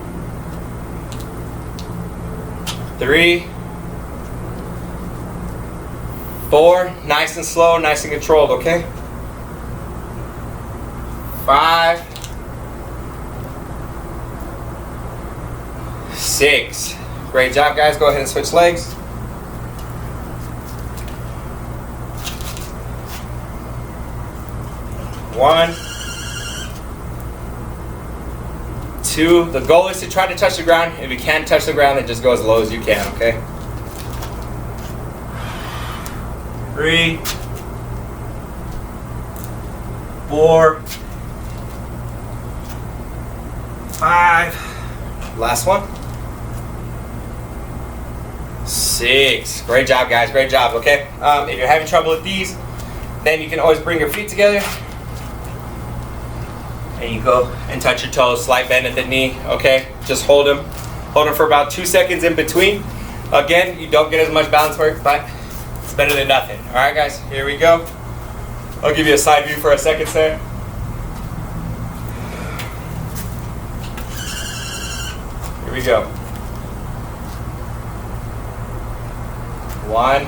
3, 4. Nice and slow, nice and controlled, okay? 5, 6. Great job, guys. Go ahead and switch legs. 1, 2. The goal is to try to touch the ground. If you can't touch the ground, then just go as low as you can, okay? 3, 4, 5. Last one. 6. Great job, guys. Great job, okay? If you're having trouble with these, then you can always bring your feet together. And you go and touch your toes, slight bend at the knee, okay? Just hold them. Hold them for about 2 seconds in between. Again, you don't get as much balance work, but it's better than nothing. All right, guys, here we go. I'll give you a side view for a second, sir. Here we go. 1,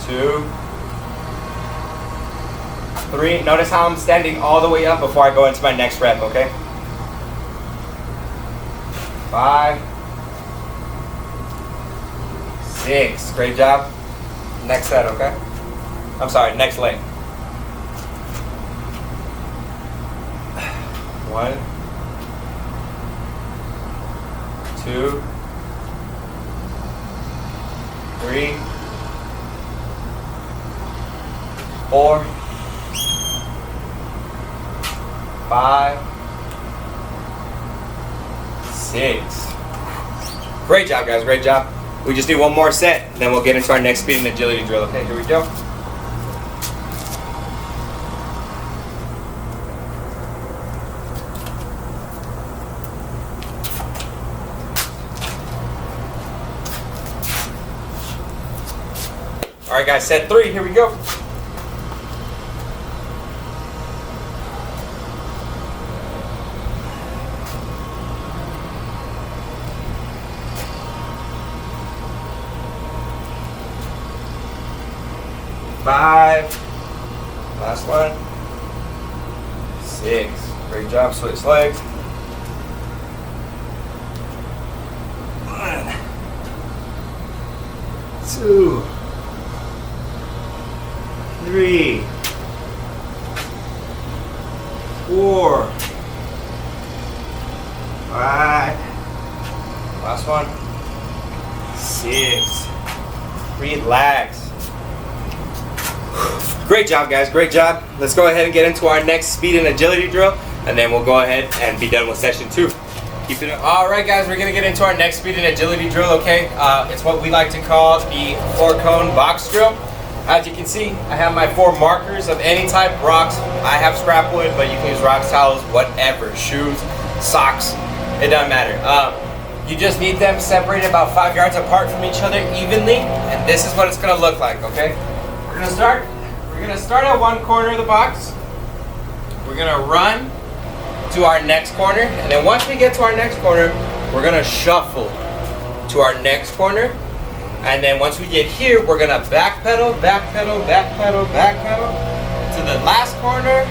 2, 3. Notice how I'm standing all the way up before I go into my next rep, okay? 5, 6. Great job. Next set, okay? I'm sorry, next leg. 1, 2, 3, 4, 5, 6. Great job, guys. Great job. We just need one more set, then we'll get into our next speed and agility drill. Okay, here we go. All right, guys, set 3. Here we go. 5. Last one. 6. Great job. Switch legs. 1, 2, 3, 4, 5. Last one. 6. Relax. Great job, guys. Great job. Let's go ahead and get into our next speed and agility drill, and then we'll go ahead and be done with session 2. Keep it up. All right, guys. We're gonna get into our next speed and agility drill. Okay, it's what we like to call the 4-cone box drill. As you can see, I have my 4 markers of any type. Rocks. I have scrap wood, but you can use rocks, towels, whatever. Shoes, socks. It doesn't matter. You just need them separated about 5 yards apart from each other evenly, and this is what it's gonna look like. Okay. We're gonna start at one corner of the box. We're gonna run to our next corner. And then once we get to our next corner, we're gonna shuffle to our next corner. And then once we get here, we're gonna backpedal, backpedal, backpedal, backpedal to the last corner,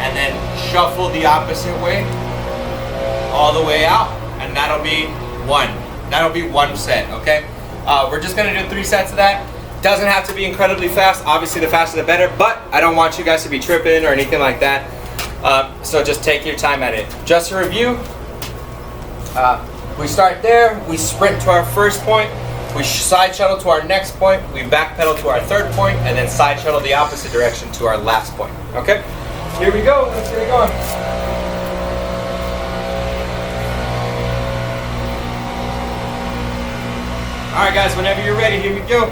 and then shuffle the opposite way all the way out. And that'll be one set, okay? We're just gonna do 3 sets of that. Doesn't have to be incredibly fast. Obviously, the faster the better, but I don't want you guys to be tripping or anything like that. So just take your time at it. Just to review, we start there, we sprint to our first point, we side shuttle to our next point, we backpedal to our third point, and then side shuttle the opposite direction to our last point, okay? Here we go, let's get it going. All right, guys, whenever you're ready, here we go.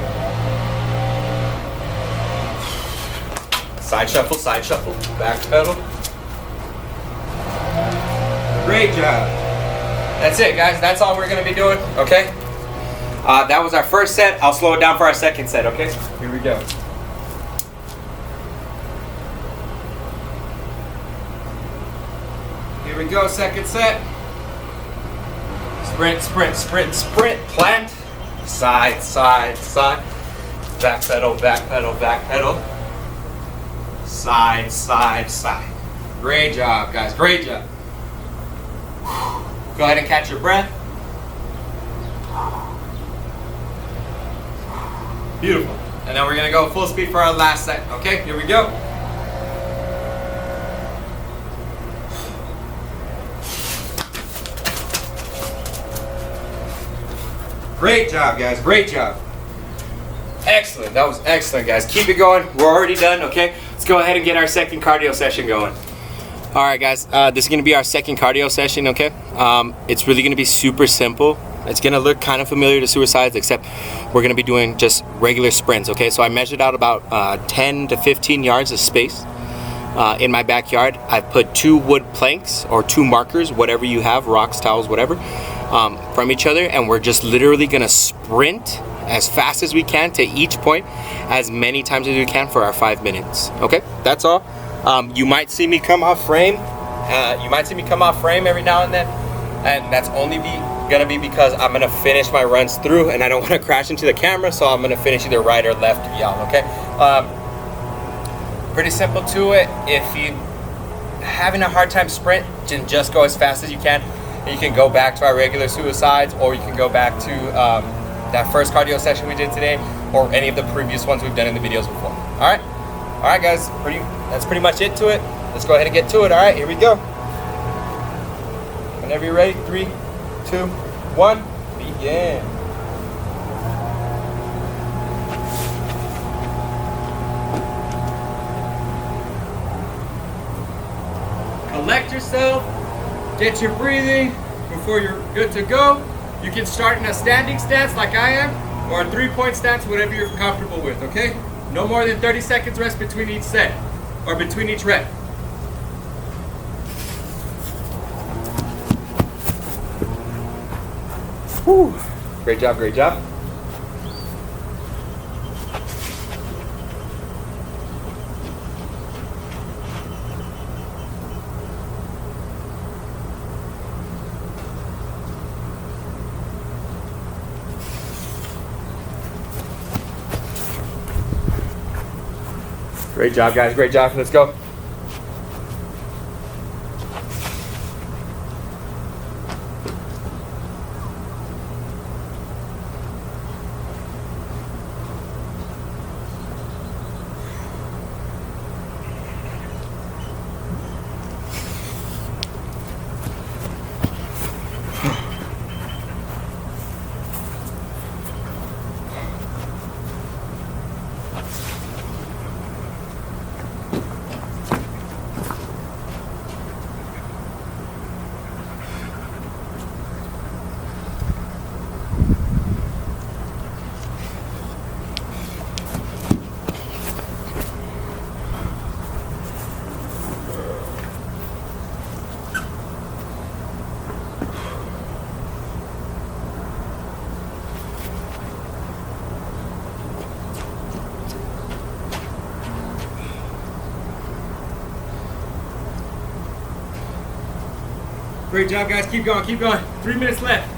Side shuffle, back pedal. Great job. That's it, guys. That's all we're gonna be doing, okay? That was our first set. I'll slow it down for our second set, okay? Here we go. Here we go, second set. Sprint, sprint, sprint, sprint, plant. Side, side, side. Back pedal, back pedal, back pedal. Side, side, side. Great job, guys. Great job. Go ahead and catch your breath. Beautiful. And then we're going to go full speed for our last set. Okay, here we go. Great job, guys. Great job. Excellent. That was excellent, guys. Keep it going. We're already done, okay? Let's go ahead and get our second cardio session going. All right, guys. This is going to be our second cardio session, okay? It's really going to be super simple. It's going to look kind of familiar to suicides, except we're going to be doing just regular sprints, okay? So I measured out about 10 to 15 yards of space in my backyard. I put 2 wood planks or 2 markers, whatever you have, rocks, towels, whatever, from each other, and we're just literally going to sprint as fast as we can to each point as many times as we can for our 5 minutes, okay? That's all. You might see me come off frame. Every now and then, and that's only gonna be because I'm gonna finish my runs through, and I don't want to crash into the camera, so I'm gonna finish either right or left of y'all, okay? Pretty simple to it. If you having a hard time sprint, just go as fast as you can. And you can go back to our regular suicides, or you can go back to that first cardio session we did today, or any of the previous ones we've done in the videos before. All right, guys. That's pretty much it to it. Let's go ahead and get to it. All right, here we go. Whenever you're ready, 3, 2, 1, begin. Collect yourself, get your breathing before you're good to go. You can start in a standing stance like I am, or a 3-point stance, whatever you're comfortable with, okay? No more than 30 seconds rest between each set, or between each rep. Whew. Great job, great job. Great job, guys. Great job. Let's go. Great job, guys. Keep going, keep going. 3 minutes left.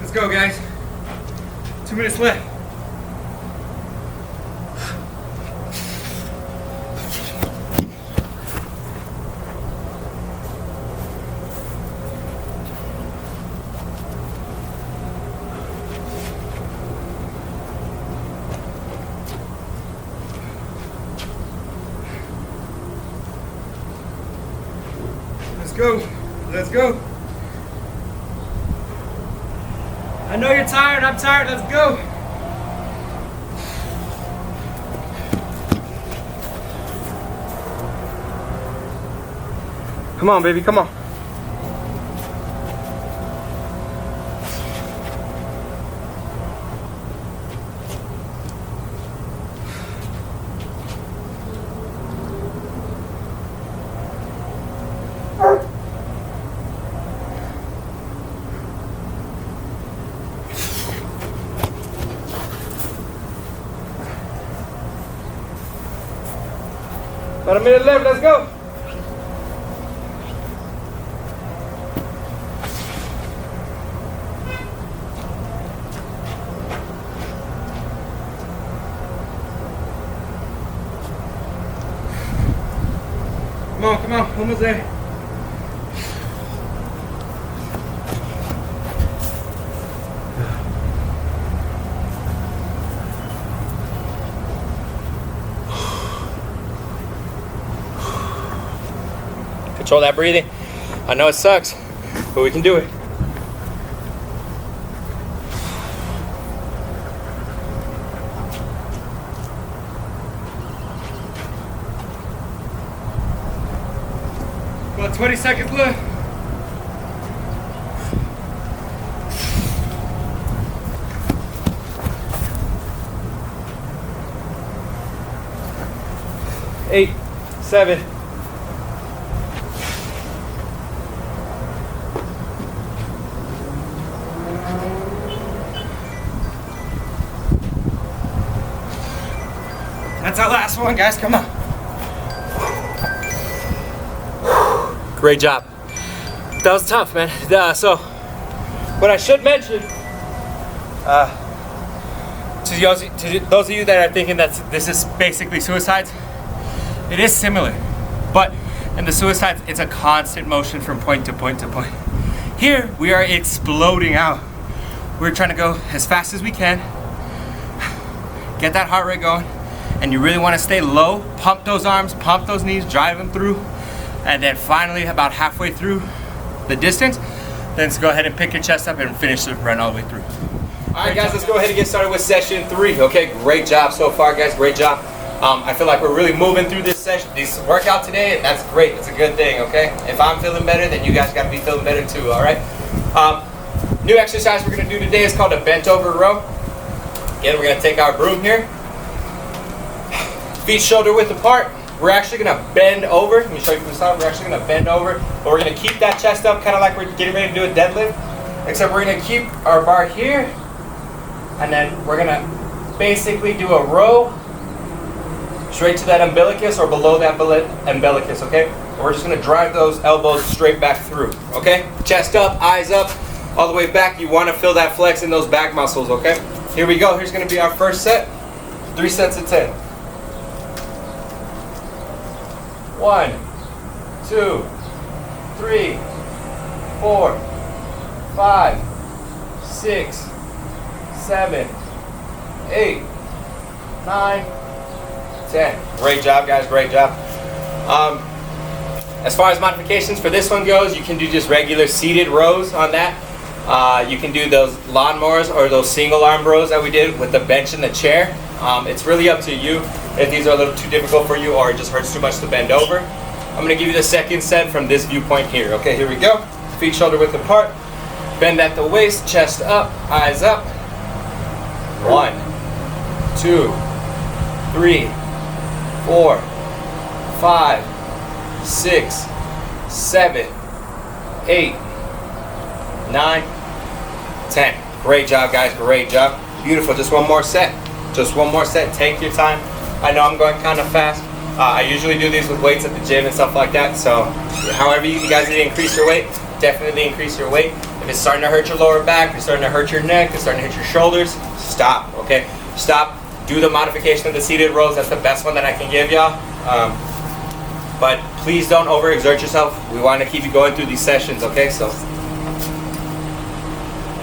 Let's go, guys. 2 minutes left. Let's go. Let's go. I know you're tired. I'm tired. Let's go. Come on, baby. Come on. About a minute left, let's go. Come on, almost there. Control that breathing. I know it sucks, but we can do it. About 20 seconds left. Eight, 7. That's our last one, guys. Come on. Great job. That was tough, man. So, what I should mention, to those of you that are thinking that this is basically suicides, it is similar. But in the suicides, it's a constant motion from point to point to point. Here, we are exploding out. We're trying to go as fast as we can, get that heart rate going, and you really want to stay low, pump those arms, pump those knees, drive them through, and then finally about halfway through the distance, then go ahead and pick your chest up and finish the run all the way through. All right, guys, let's go ahead and get started with session 3. Okay, great job so far, guys. Great job. I feel like we're really moving through this session, this workout today, and that's great. It's a good thing. Okay, if I'm feeling better, then you guys got to be feeling better too. All right. New exercise we're gonna do today is called a bent over row. Again, we're gonna take our broom here, feet shoulder width apart. We're actually gonna bend over. Let me show you from the side. We're actually gonna bend over, but we're gonna keep that chest up, kind of like we're getting ready to do a deadlift. Except we're gonna keep our bar here, and then we're gonna basically do a row straight to that umbilicus or below that umbilicus. Okay. And we're just gonna drive those elbows straight back through. Okay. Chest up, eyes up, all the way back. You want to feel that flex in those back muscles. Okay. Here we go. Here's gonna be our first set. 3 sets of 10. 1, 2, 3, 4, 5, 6, 7, 8, 9, 10. Great job, guys. Great job. As far as modifications for this one goes, you can do just regular seated rows on that. You can do those lawnmowers or those single arm rows that we did with the bench and the chair. It's really up to you if these are a little too difficult for you or it just hurts too much to bend over. I'm going to give you the second set from this viewpoint here. Okay, here we go. Feet shoulder width apart. Bend at the waist, chest up, eyes up. 1, 2, 3, 4, 5, 6, 7, 8, 9, 10. Great job, guys. Great job. Beautiful. Just one more set. Just one more set. Take your time. I know I'm going kind of fast. I usually do these with weights at the gym and stuff like that. So however you guys need to increase your weight, definitely increase your weight. If it's starting to hurt your lower back, it's starting to hurt your neck, it's starting to hit your shoulders, stop, okay? Stop. Do the modification of the seated rows. That's the best one that I can give y'all. But please don't overexert yourself. We want to keep you going through these sessions, okay? So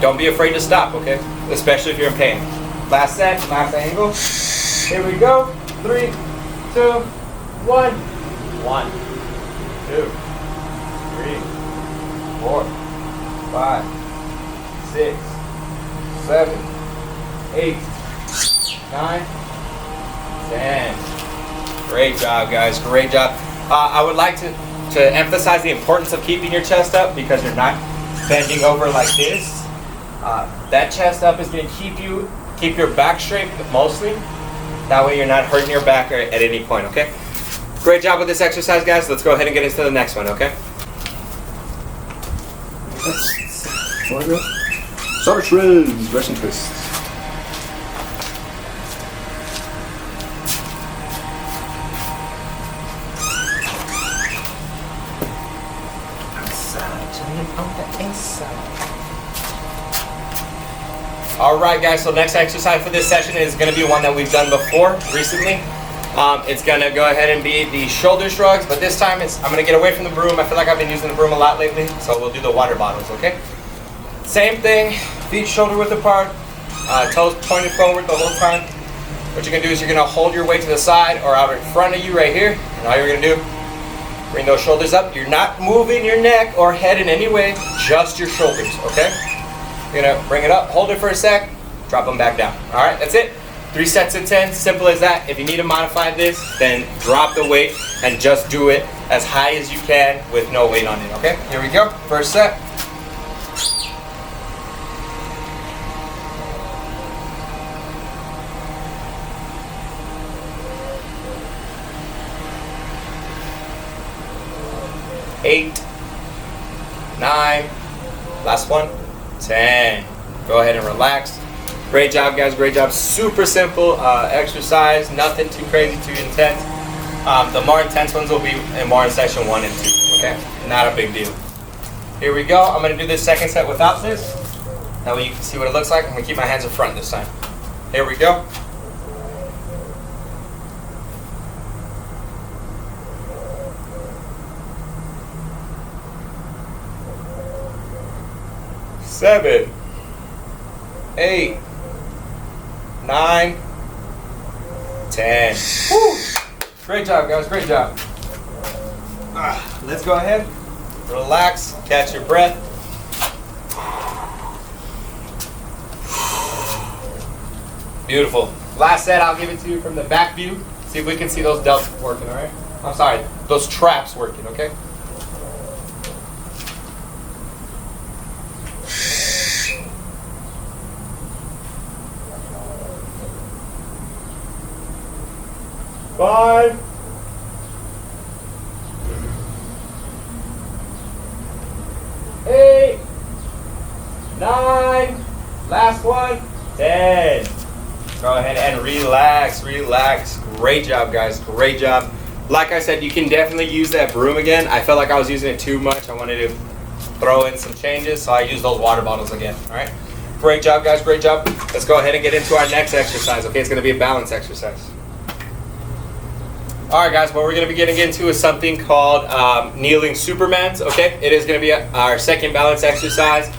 don't be afraid to stop, okay? Especially if you're in pain. Last set, last angle. Here we go. 3, 2, 1. 1, 2, 3, 4, 5, 6, 7, 8, 9, 10. Great job, guys. Great job. I would like to emphasize the importance of keeping your chest up because you're not bending over like this. That chest up is going to keep your back straight mostly. That way you're not hurting your back at any point, okay? Great job with this exercise, guys. Let's go ahead and get into the next one, okay? Summer shrimps, Russian twist. Alright guys, so next exercise for this session is going to be one that we've done before recently. It's going to go ahead and be the shoulder shrugs, but this time I'm going to get away from the broom. I feel like I've been using the broom a lot lately, so we'll do the water bottles, okay? Same thing, feet shoulder width apart, toes pointed forward the whole time. What you're going to do is you're going to hold your weight to the side or out in front of you right here, and all you're going to do, bring those shoulders up. You're not moving your neck or head in any way, just your shoulders, okay? You're going to bring it up, hold it for a sec, drop them back down. All right, that's it. 3 sets of 10, simple as that. If you need to modify this, then drop the weight and just do it as high as you can with no weight on it, okay? Here we go, first set. Eight, 9, last one, 10. Go ahead and relax. Great job, guys. Great job. Super simple exercise. Nothing too crazy, too intense. The more intense ones will be more in session 1 and 2. Okay? Not a big deal. Here we go. I'm going to do this second set without this. That way you can see what it looks like. I'm going to keep my hands in front this time. Here we go. Seven, 8, 9, 10. Woo! Great job, guys. Great job. Let's go ahead. Relax. Catch your breath. Beautiful. Last set, I'll give it to you from the back view. See if we can see those delts working, all right? I'm sorry, those traps working, okay? Five, 8, 9, last one, 10. Go ahead and relax, relax. Great job, guys, great job. Like I said, you can definitely use that broom again. I felt like I was using it too much. I wanted to throw in some changes, so I used those water bottles again, all right? Great job, guys, great job. Let's go ahead and get into our next exercise, okay? It's gonna be a balance exercise. All right, guys, what we're going to be getting into is something called kneeling supermans, okay? It is going to be our second balance exercise,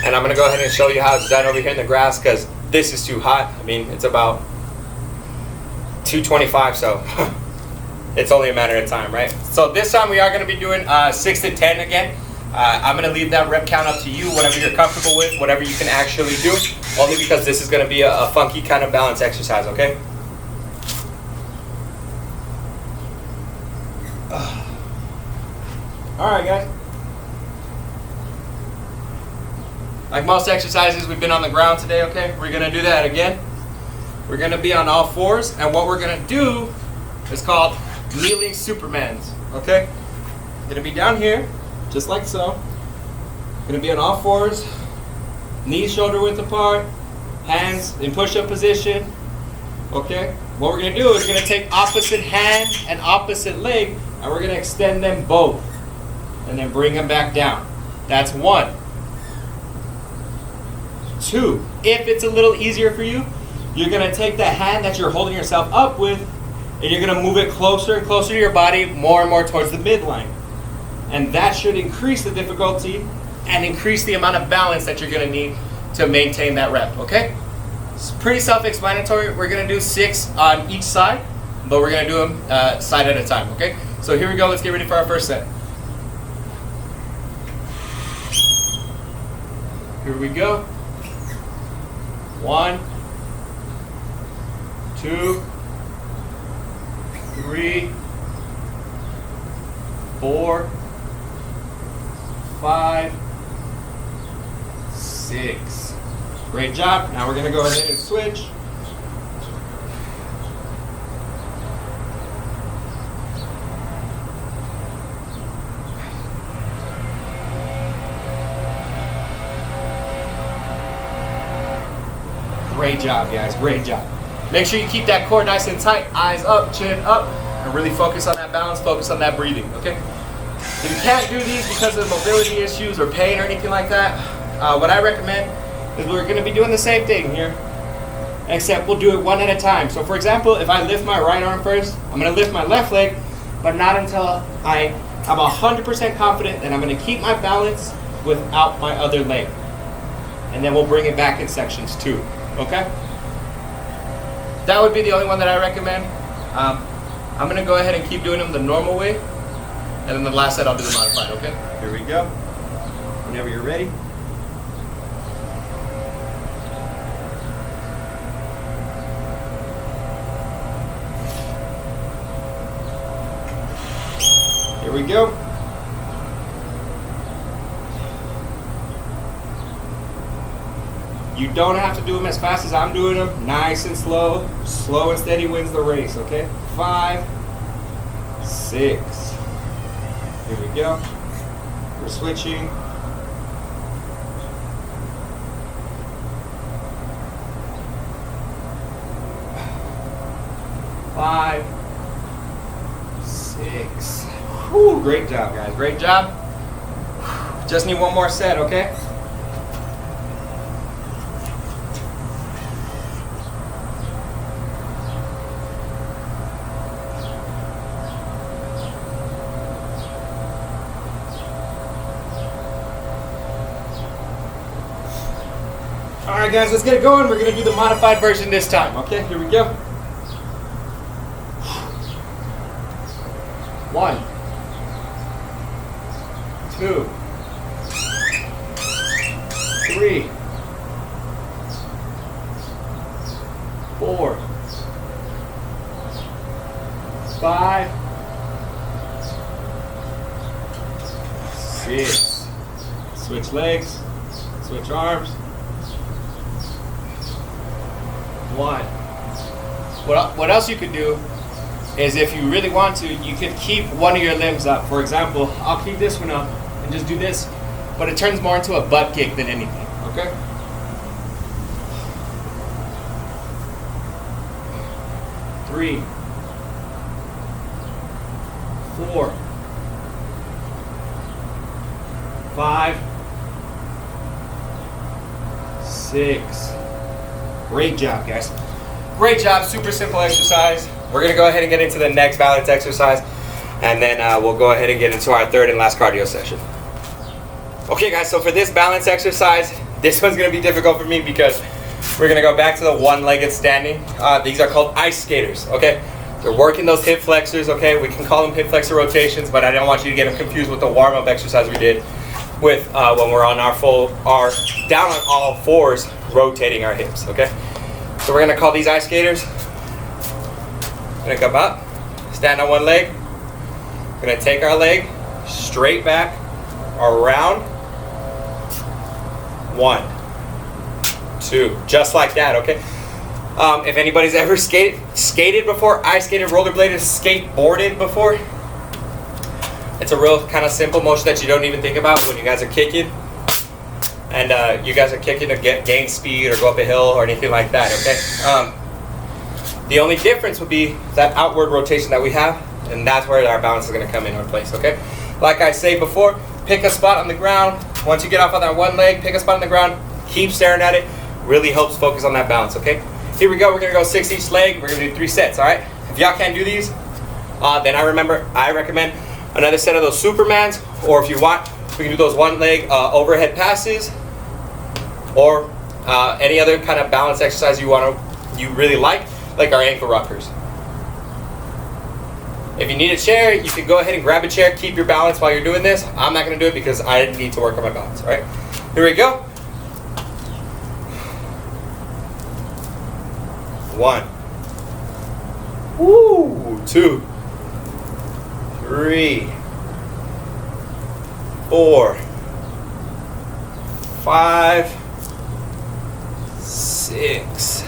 and I'm going to go ahead and show you how it's done over here in the grass because this is too hot. I mean, it's about 225, so it's only a matter of time, right? So this time we are going to be doing 6 to 10 again. I'm going to leave that rep count up to you, whatever you're comfortable with, whatever you can actually do, only because this is going to be a funky kind of balance exercise, okay? Alright guys. Like most exercises, we've been on the ground today, okay? We're going to do that again. We're going to be on all fours, and what we're going to do is called kneeling supermans, okay? Going to be down here, just like so. Going to be on all fours, knees shoulder width apart, hands in push-up position, okay? What we're going to do is we're going to take opposite hand and opposite leg, and we're going to extend them both, and then bring them back down. That's 1. 2. If it's a little easier for you, you're going to take the hand that you're holding yourself up with, and you're going to move it closer and closer to your body, more and more towards the midline. And that should increase the difficulty and increase the amount of balance that you're going to need to maintain that rep, okay? It's pretty self-explanatory. We're going to do 6 on each side, but we're going to do them side at a time, okay? So here we go. Let's get ready for our first set. Here we go. 1, 2, 3, 4, 5, 6. Great job. Now we're going to go ahead and switch. Great job, guys. Great job. Make sure you keep that core nice and tight. Eyes up, chin up, and really focus on that balance, focus on that breathing, okay? If you can't do these because of mobility issues or pain or anything like that, what I recommend is we're going to be doing the same thing here, except we'll do it one at a time. So for example, if I lift my right arm first, I'm going to lift my left leg, but not until I'm 100% confident that I'm going to keep my balance without my other leg. And then we'll bring it back in sections too. Okay? That would be the only one that I recommend. I'm going to go ahead and keep doing them the normal way. And then the last set I'll do the modified, okay? Here we go. Whenever you're ready. Here we go. You don't have to do them as fast as I'm doing them. Nice and slow. Slow and steady wins the race, okay? 5, 6. Here we go. We're switching. 5, 6. Whew, great job, guys. Great job. Just need one more set, okay? Alright guys, let's get it going. We're going to do the modified version this time. Okay, here we go. 1, 2, 3, 4, 5, 6. Switch legs, switch arms. 1. What else you could do is, if you really want to, you could keep one of your limbs up. For example, I'll keep this one up and just do this, but it turns more into a butt kick than anything, okay? 3, 4, 5, 6. Great job, guys. Great job. Super simple exercise. We're going to go ahead and get into the next balance exercise, and then we'll go ahead and get into our third and last cardio session. Okay, guys, so for this balance exercise, this one's going to be difficult for me because we're going to go back to the one-legged standing. These are called ice skaters, okay? You're working those hip flexors, okay? We can call them hip flexor rotations, but I don't want you to get them confused with the warm-up exercise we did with when we're on our down on all fours, rotating our hips, okay? So we're gonna call these ice skaters. Gonna come up, stand on one leg. Gonna take our leg straight back, around. 1, 2, just like that, okay? If anybody's ever skated before, ice skated, rollerbladed, skateboarded before, it's a real kind of simple motion that you don't even think about when you guys are kicking. And you guys are kicking to gain speed or go up a hill or anything like that, okay? The only difference would be that outward rotation that we have, and that's where our balance is going to come into place, okay? Like I say before, pick a spot on the ground. Once you get off on that one leg, pick a spot on the ground, keep staring at it. Really helps focus on that balance, okay? Here we go, we're gonna go 6 each leg. We're gonna do 3 sets, all right? If y'all can't do these, then I recommend another set of those Supermans, or if you want, we can do those one leg overhead passes, or any other kind of balance exercise you really like our ankle rockers. If you need a chair, you can go ahead and grab a chair, keep your balance while you're doing this. I'm not gonna do it because I need to work on my balance, all right? Here we go. 1, 2, 3, 4, 5, 6.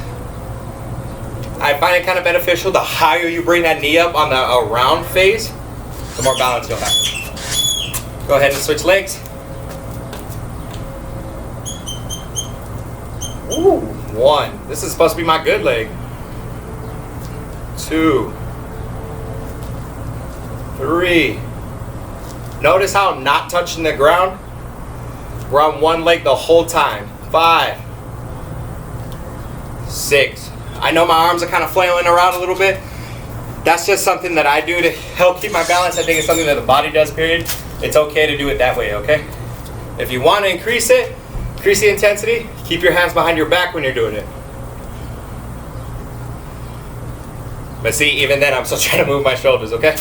I find it kind of beneficial. The higher you bring that knee up on the around phase, the more balance you'll have. Go ahead and switch legs. 1. This is supposed to be my good leg. 2, 3. Notice how I'm not touching the ground? We're on one leg the whole time. 5, 6. I know my arms are kind of flailing around a little bit. That's just something that I do to help keep my balance. I think it's something that the body does, period. It's okay to do it that way, okay? If you want to increase it, increase the intensity, keep your hands behind your back when you're doing it. But see, even then, I'm still trying to move my shoulders, okay?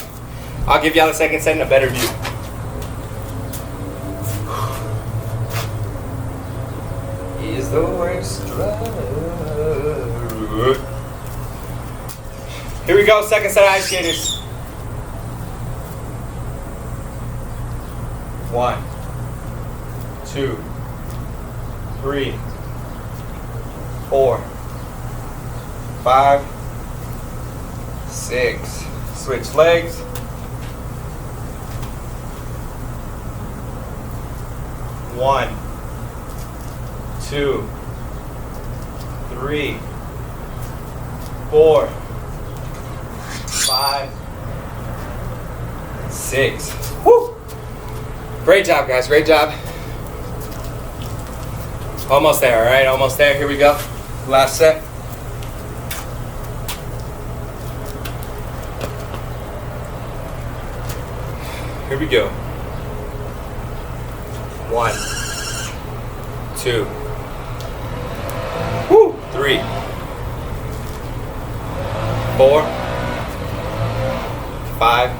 I'll give y'all a second set and a better view. Is the worst drug. Here we go, second set of ice skaters. 1, 2, 3, 4, 5, 6. Switch legs. 1, 2, 3, 4, 5, 6. Woo! Great job, guys. Great job. Almost there, all right? Almost there. Here we go. Last set. Here we go. 1, 2, 3, 4, 5,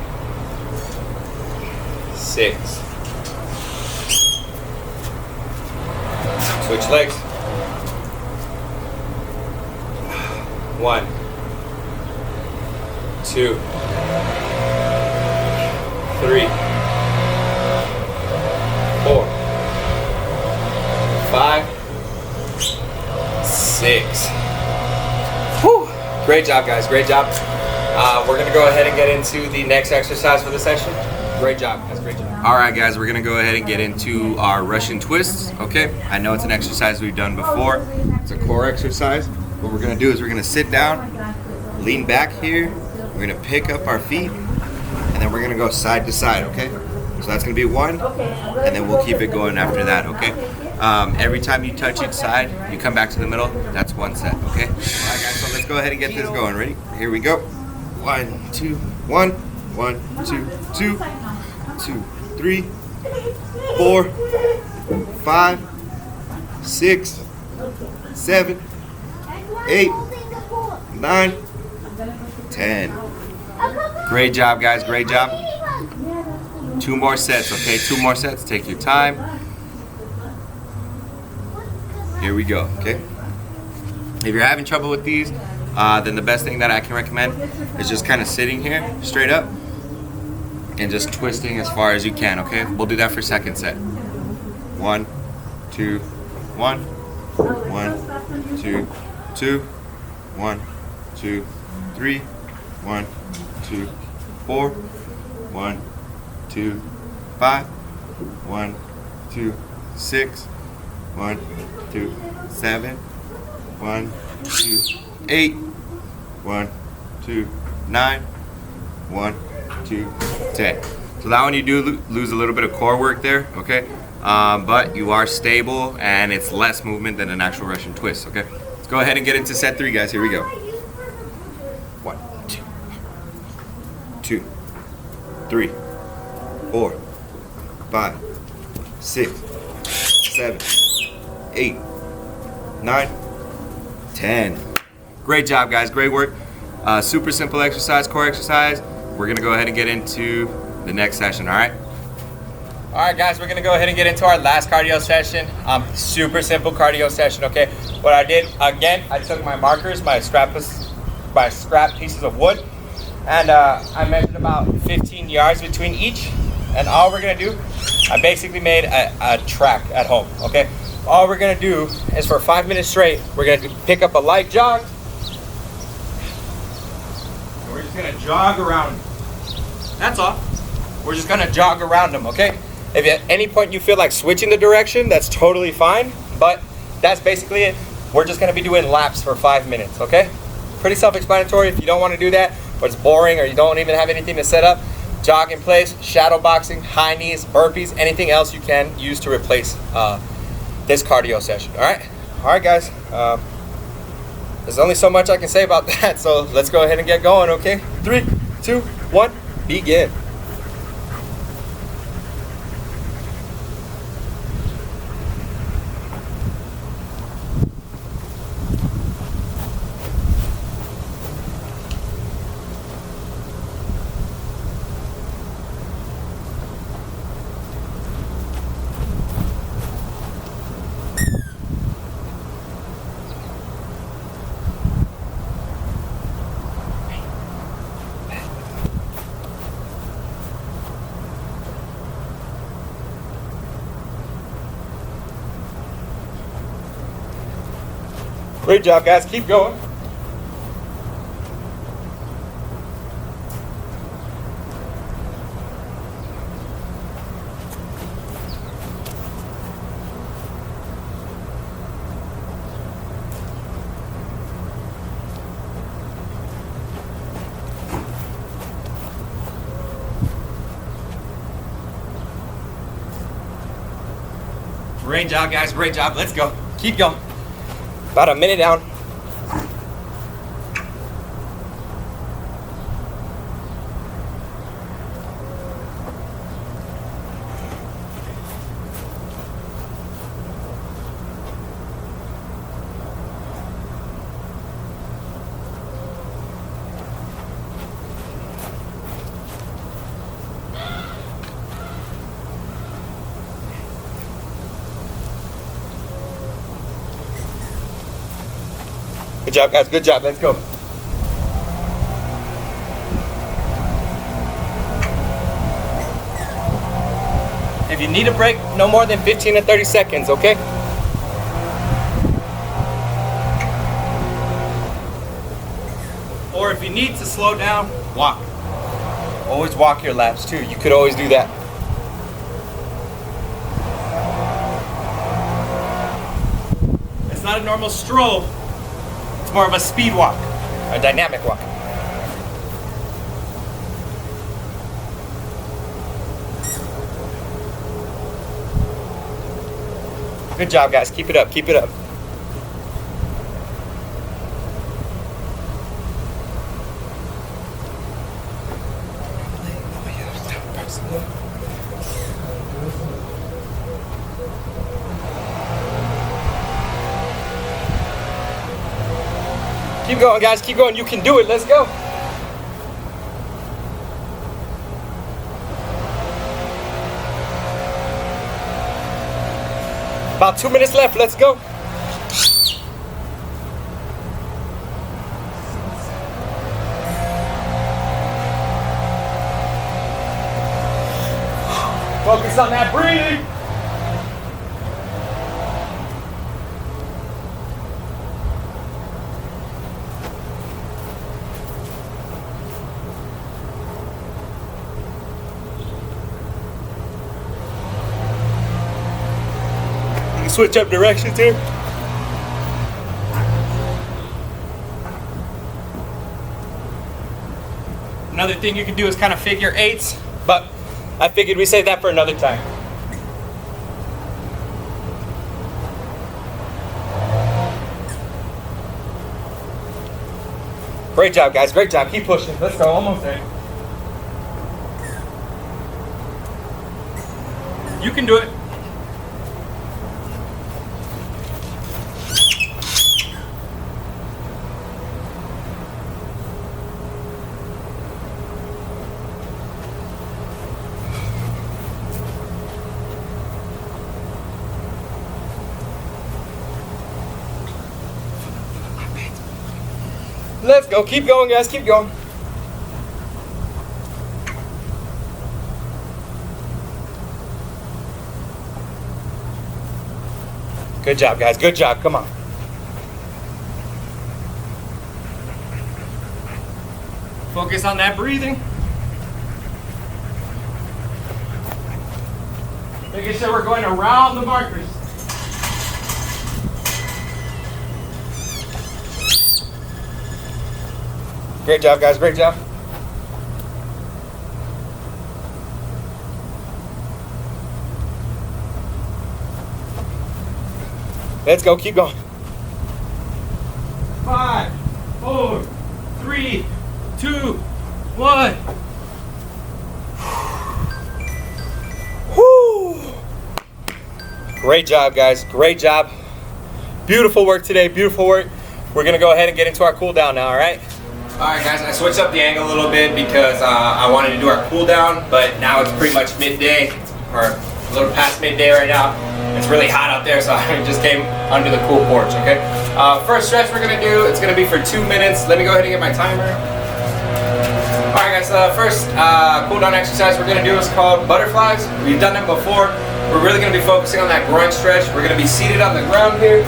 6. Switch legs. 1, 2, 3, 4, 5, 6. Whew. Great job, guys. Great job. We're going to go ahead and get into the next exercise for the session. Great job, guys. Great job. All right, guys. We're going to go ahead and get into our Russian twists. Okay. I know it's an exercise we've done before. It's a core exercise. What we're going to do is we're going to sit down, lean back here. We're going to pick up our feet, and then we're going to go side to side, okay? So that's going to be 1, and then we'll keep it going after that, okay? Every time you touch each side, you come back to the middle. That's 1 set, okay? All right, guys, so let's go ahead and get this going. Ready? Here we go. 1, 2, 1, 1, 2, 2, 2, 3, 4, 5, 6, 7, 8, 9, 10. Great job, guys. Great job. 2 more sets, okay? 2 more sets. Take your time. Here we go, okay? If you're having trouble with these, then the best thing that I can recommend is just kind of sitting here straight up and just twisting as far as you can, okay? We'll do that for second set. 1, 2, 1, 1, 2, 2, 1, 2, 3, 1, 2, 4, 1, 2, 5, 1, 2, 6, 1, 2, 7, 1, 2, 8, 1, 2, 9, 1, 2, 10. So that one you do lose a little bit of core work there, okay? But you are stable and it's less movement than an actual Russian twist, okay? Let's go ahead and get into set 3, guys. Here we go. 1, 2, 2, 3, 4, 5, 6, 7, 8, 9, 10. Great job, guys. Great work. Super simple exercise, core exercise. We're gonna go ahead and get into the next session, all right? All right, guys, we're gonna go ahead and get into our last cardio session. Super simple cardio session, okay? What I did, again, I took my markers, my scrap pieces of wood, and I measured about 15 yards between each. And all we're gonna do, I basically made a track at home, okay? All we're gonna do is for 5 minutes straight, we're gonna pick up a light jog. And we're just gonna jog around. That's all. We're just gonna jog around them, okay? If at any point you feel like switching the direction, that's totally fine, but that's basically it. We're just gonna be doing laps for 5 minutes, okay? Pretty self-explanatory. If you don't wanna do that, or it's boring, or you don't even have anything to set up, jog in place, shadow boxing, high knees, burpees, anything else you can use to replace this cardio session, all right? All right, guys. There's only so much I can say about that, so let's go ahead and get going, okay? 3, 2, 1, begin. Great job, guys. Keep going. Great job, guys. Great job. Let's go. Keep going. About a minute down. Good job, guys. Good job. Let's go. If you need a break, no more than 15 to 30 seconds, okay? Or if you need to slow down, walk. Always walk your laps too. You could always do that. It's not a normal stroll. It's more of a speed walk, a dynamic walk. Good job, guys. Keep it up. Keep it up. Keep going, guys. Keep going. You can do it. Let's go. About 2 minutes left, let's go. Focus on that breathing. Switch up directions here. Another thing you can do is kind of figure eights, but I figured we save that for another time. Great job, guys. Great job. Keep pushing. Let's go. Almost there. You can do it. Let's go. Keep going, guys. Keep going. Good job, guys. Good job. Come on. Focus on that breathing. Making sure we're going around the markers. Great job, guys. Great job. Let's go. Keep going. 5, 4, 3, 2, 1. Woo! Great job, guys. Great job. Beautiful work today. Beautiful work. We're going to go ahead and get into our cool down now, all right? Alright guys, I switched up the angle a little bit because I wanted to do our cool down, but now it's pretty much midday, or a little past midday right now. It's really hot out there, so I just came under the cool porch, okay? First stretch we're going to do, it's going to be for 2 minutes. Let me go ahead and get my timer. Alright guys, first cool down exercise we're going to do is called butterflies. We've done them before. We're really going to be focusing on that groin stretch. We're going to be seated on the ground here.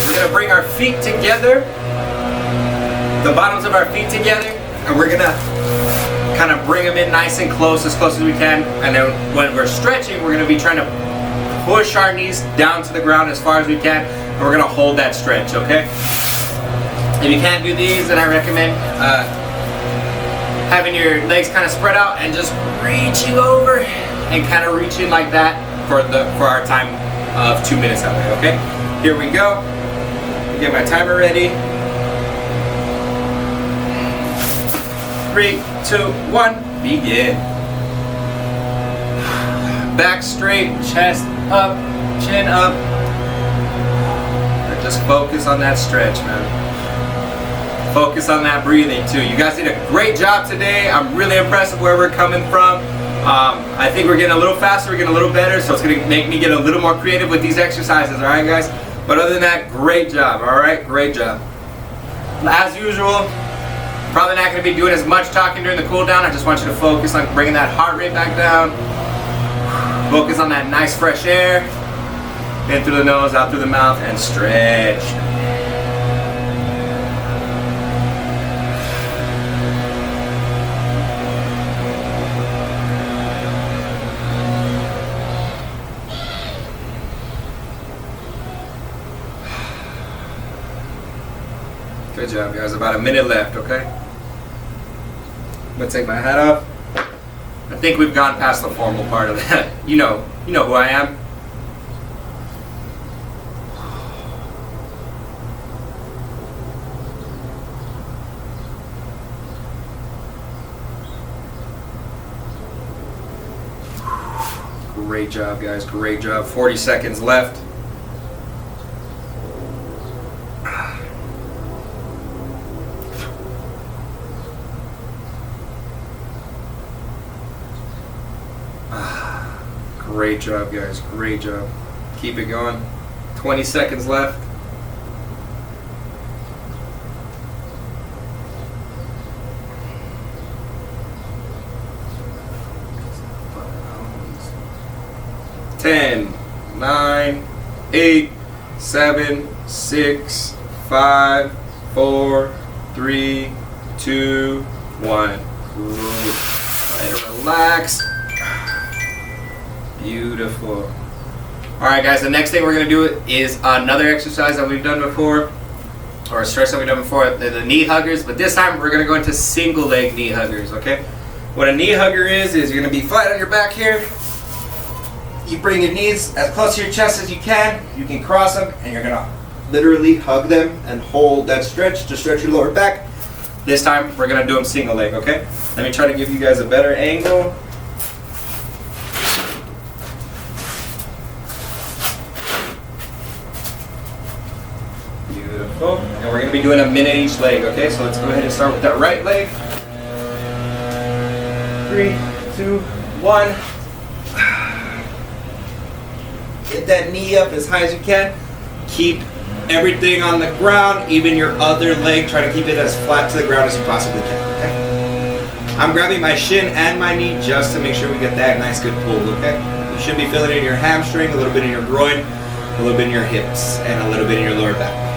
We're going to bring our feet together, the bottoms of our feet together, and we're going to kind of bring them in nice and close as we can. And then when we're stretching, we're going to be trying to push our knees down to the ground as far as we can, and we're going to hold that stretch, okay? If you can't do these, then I recommend having your legs kind of spread out and just reaching over and kind of reaching like that for our time of 2 minutes that way, okay? Here we go. Get my timer ready. 3, 2, 1, begin. Back straight, chest up, chin up. And just focus on that stretch, man. Focus on that breathing too. You guys did a great job today. I'm really impressed with where we're coming from. I think we're getting a little faster, we're getting a little better, so it's gonna make me get a little more creative with these exercises, alright guys? But other than that, great job, alright? Great job. As usual, probably not going to be doing as much talking during the cool down. I just want you to focus on bringing that heart rate back down. Focus on that nice fresh air. In through the nose, out through the mouth, and stretch. Good job, guys. About a minute left, okay? I'm gonna take my hat off. I think we've gone past the formal part of that. You know who I am. Great job, guys. Great job. 40 seconds left. Great job, guys. Great job. Keep it going. 20 seconds left. Ten, 9, 8, 7, 6, 5, 4, 3, 2, 1. Good. Try to relax. Beautiful. Alright guys, the next thing we're going to do is another exercise that we've done before, or a stretch that we've done before, the knee huggers, but this time we're going to go into single leg knee huggers, okay? What a knee hugger is you're going to be flat on your back here. You bring your knees as close to your chest as you can. You can cross them, and you're going to literally hug them and hold that stretch to stretch your lower back. This time we're going to do them single leg, okay? Let me try to give you guys a better angle. Beautiful. And we're going to be doing a minute each leg, okay? So let's go ahead and start with that right leg. 3, 2, 1. Get that knee up as high as you can. Keep everything on the ground, even your other leg. Try to keep it as flat to the ground as you possibly can, okay? I'm grabbing my shin and my knee just to make sure we get that nice good pull, okay? You should be feeling it in your hamstring, a little bit in your groin, a little bit in your hips, and a little bit in your lower back.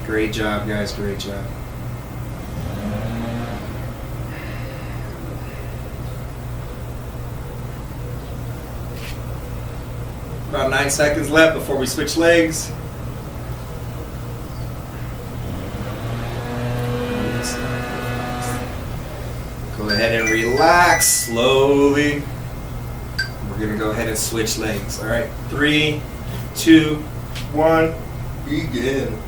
Great job, guys. Great job. About 9 seconds left before we switch legs. Go ahead and relax slowly. We're going to go ahead and switch legs. All right. 3, 2, 1. Begin.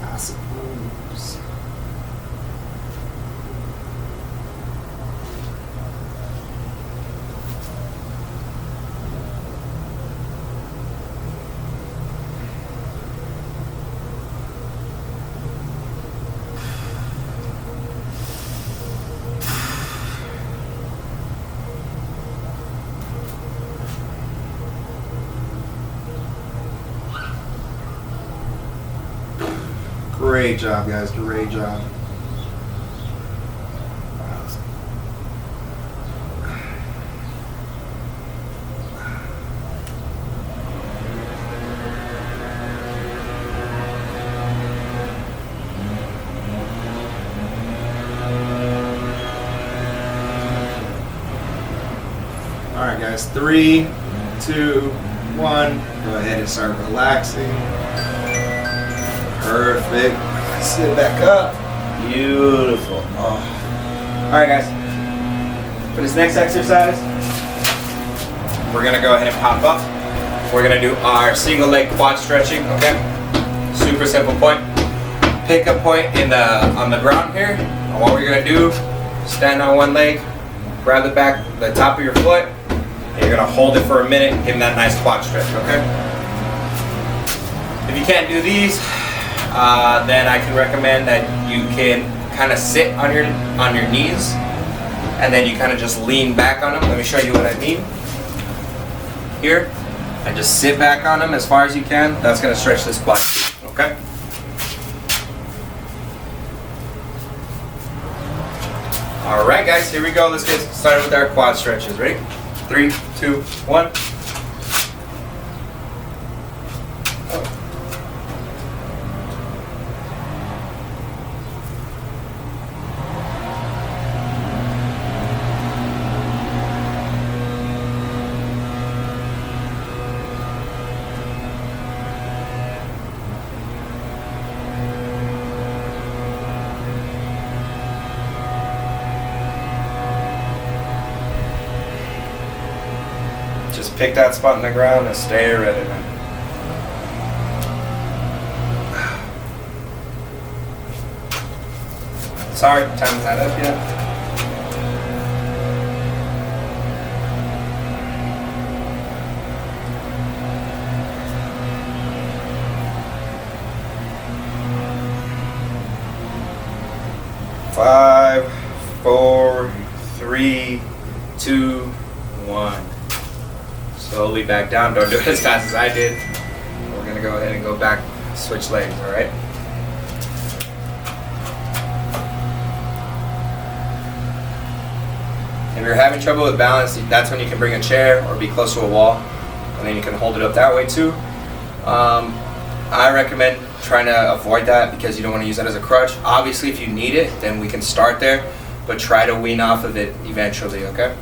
I suppose. Great job, guys. Great job. All right, guys. 3, 2, 1. Go ahead and start relaxing. Perfect. Sit back up. Beautiful. Oh. Alright guys, for this next exercise, we're going to go ahead and pop up. We're going to do our single leg quad stretching, okay? Super simple point. Pick a point on the ground here. And what we're going to do, stand on one leg, grab the top of your foot, and you're going to hold it for a minute, give them that nice quad stretch, okay? If you can't do these, then I can recommend that you can kind of sit on your knees, and then you kind of just lean back on them. Let me show you what I mean. Here, and just sit back on them as far as you can. That's going to stretch this quad, okay? All right, guys, here we go. Let's get started with our quad stretches. Ready? 3, 2, 1. Just pick that spot in the ground and stay ready, man. Sorry, time's not up yet. 5, 4, 3, 2, 1. Slowly back down. Don't do it as fast as I did. We're gonna go ahead and go back, switch legs, all right? If you're having trouble with balance, that's when you can bring a chair or be close to a wall, and then you can hold it up that way too. I recommend trying to avoid that because you don't want to use that as a crutch. Obviously, if you need it, then we can start there, but try to wean off of it eventually, okay?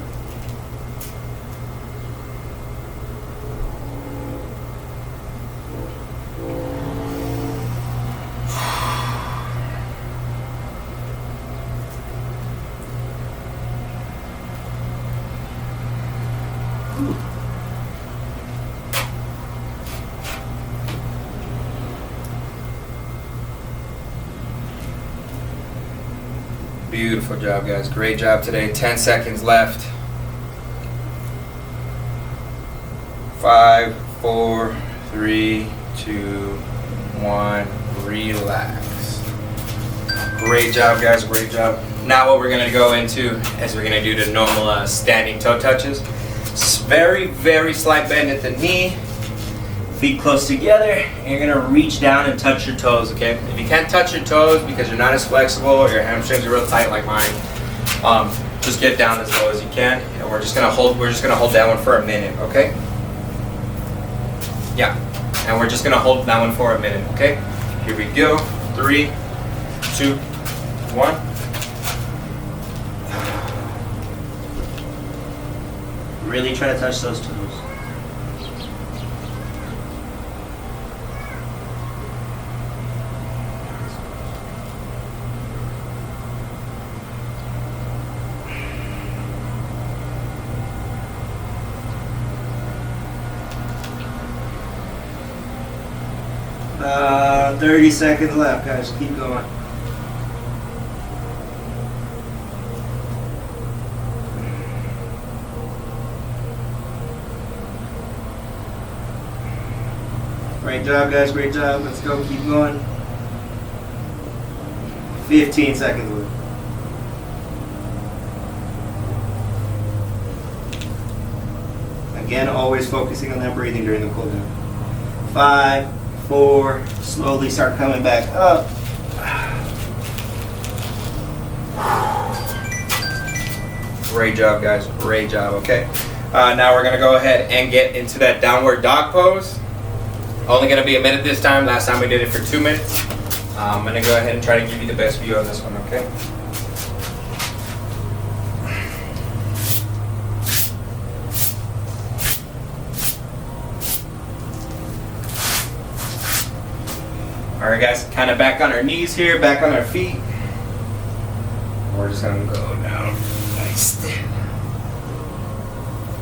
Beautiful job, guys. Great job today. 10 seconds left. 5, 4, 3, 2, 1. Relax. Great job, guys. Great job. Now what we're going to go into is we're going to do the normal standing toe touches. Very, very slight bend at the knee. Feet close together, and you're gonna reach down and touch your toes, okay? If you can't touch your toes because you're not as flexible or your hamstrings are real tight like mine, just get down as low as you can, and we're just gonna hold that one for a minute, okay? Yeah, and we're just gonna hold that one for a minute, okay? Here we go. 3, 2, 1. Really try to touch those toes. Uh, 30 seconds left, guys. Keep going. Great job, guys. Great job. Let's go. Keep going. 15 seconds left. Again, always focusing on that breathing during the cool down. 5, 4, slowly start coming back up. Great job, guys. Great job. Okay. Now we're going to go ahead and get into that downward dog pose. Only going to be a minute this time. Last time we did it for 2 minutes. I'm going to go ahead and try to give you the best view on this one, okay? Alright guys, kind of back on our knees here, back on our feet. We're just going to go down nice.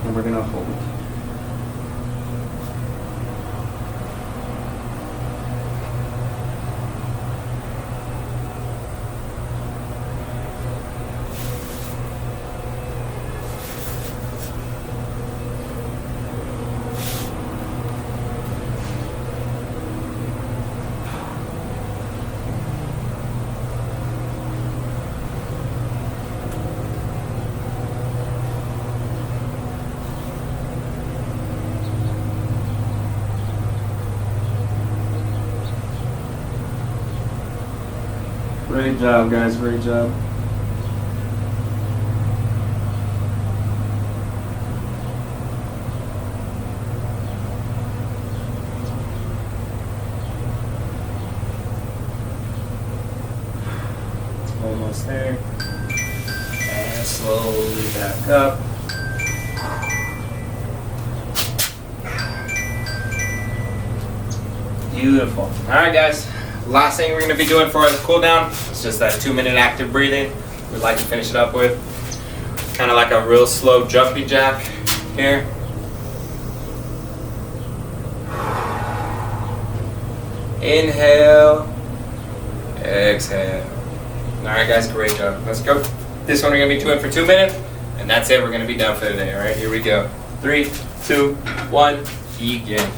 And we're going to hold. Great job, guys. Great job. Almost there. And slowly back up. Beautiful. Alright guys, last thing we're going to be doing for the cool down is just that 2-minute active breathing. We'd like to finish it up with kind of like a real slow jumping jack here. Inhale, exhale. Alright guys, great job. Let's go. This one we're going to be doing for 2 minutes, and that's it. We're going to be done for the day. Alright, here we go. 3, 2, 1, begin.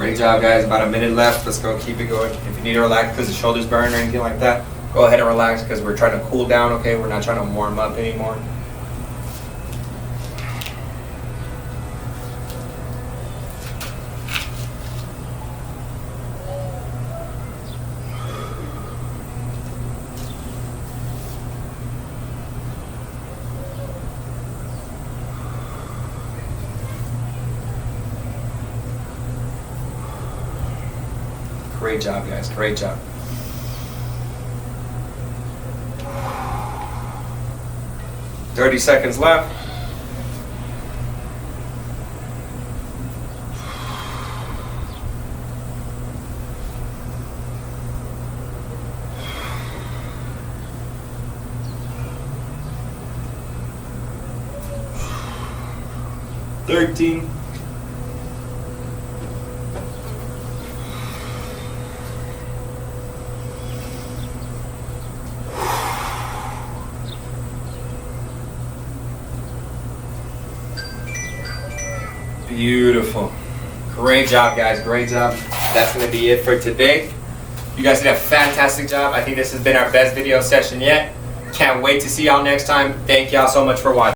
Great job, guys. About a minute left. Let's go. Keep it going. If you need to relax because the shoulders burn or anything like that, go ahead and relax because we're trying to cool down, okay? We're not trying to warm up anymore. Great job, guys. Great job. "30 seconds left. "13. Beautiful. Great job, guys. Great job. That's going to be it for today. You guys did a fantastic job. I think this has been our best video session yet. Can't wait to see y'all next time. Thank y'all so much for watching.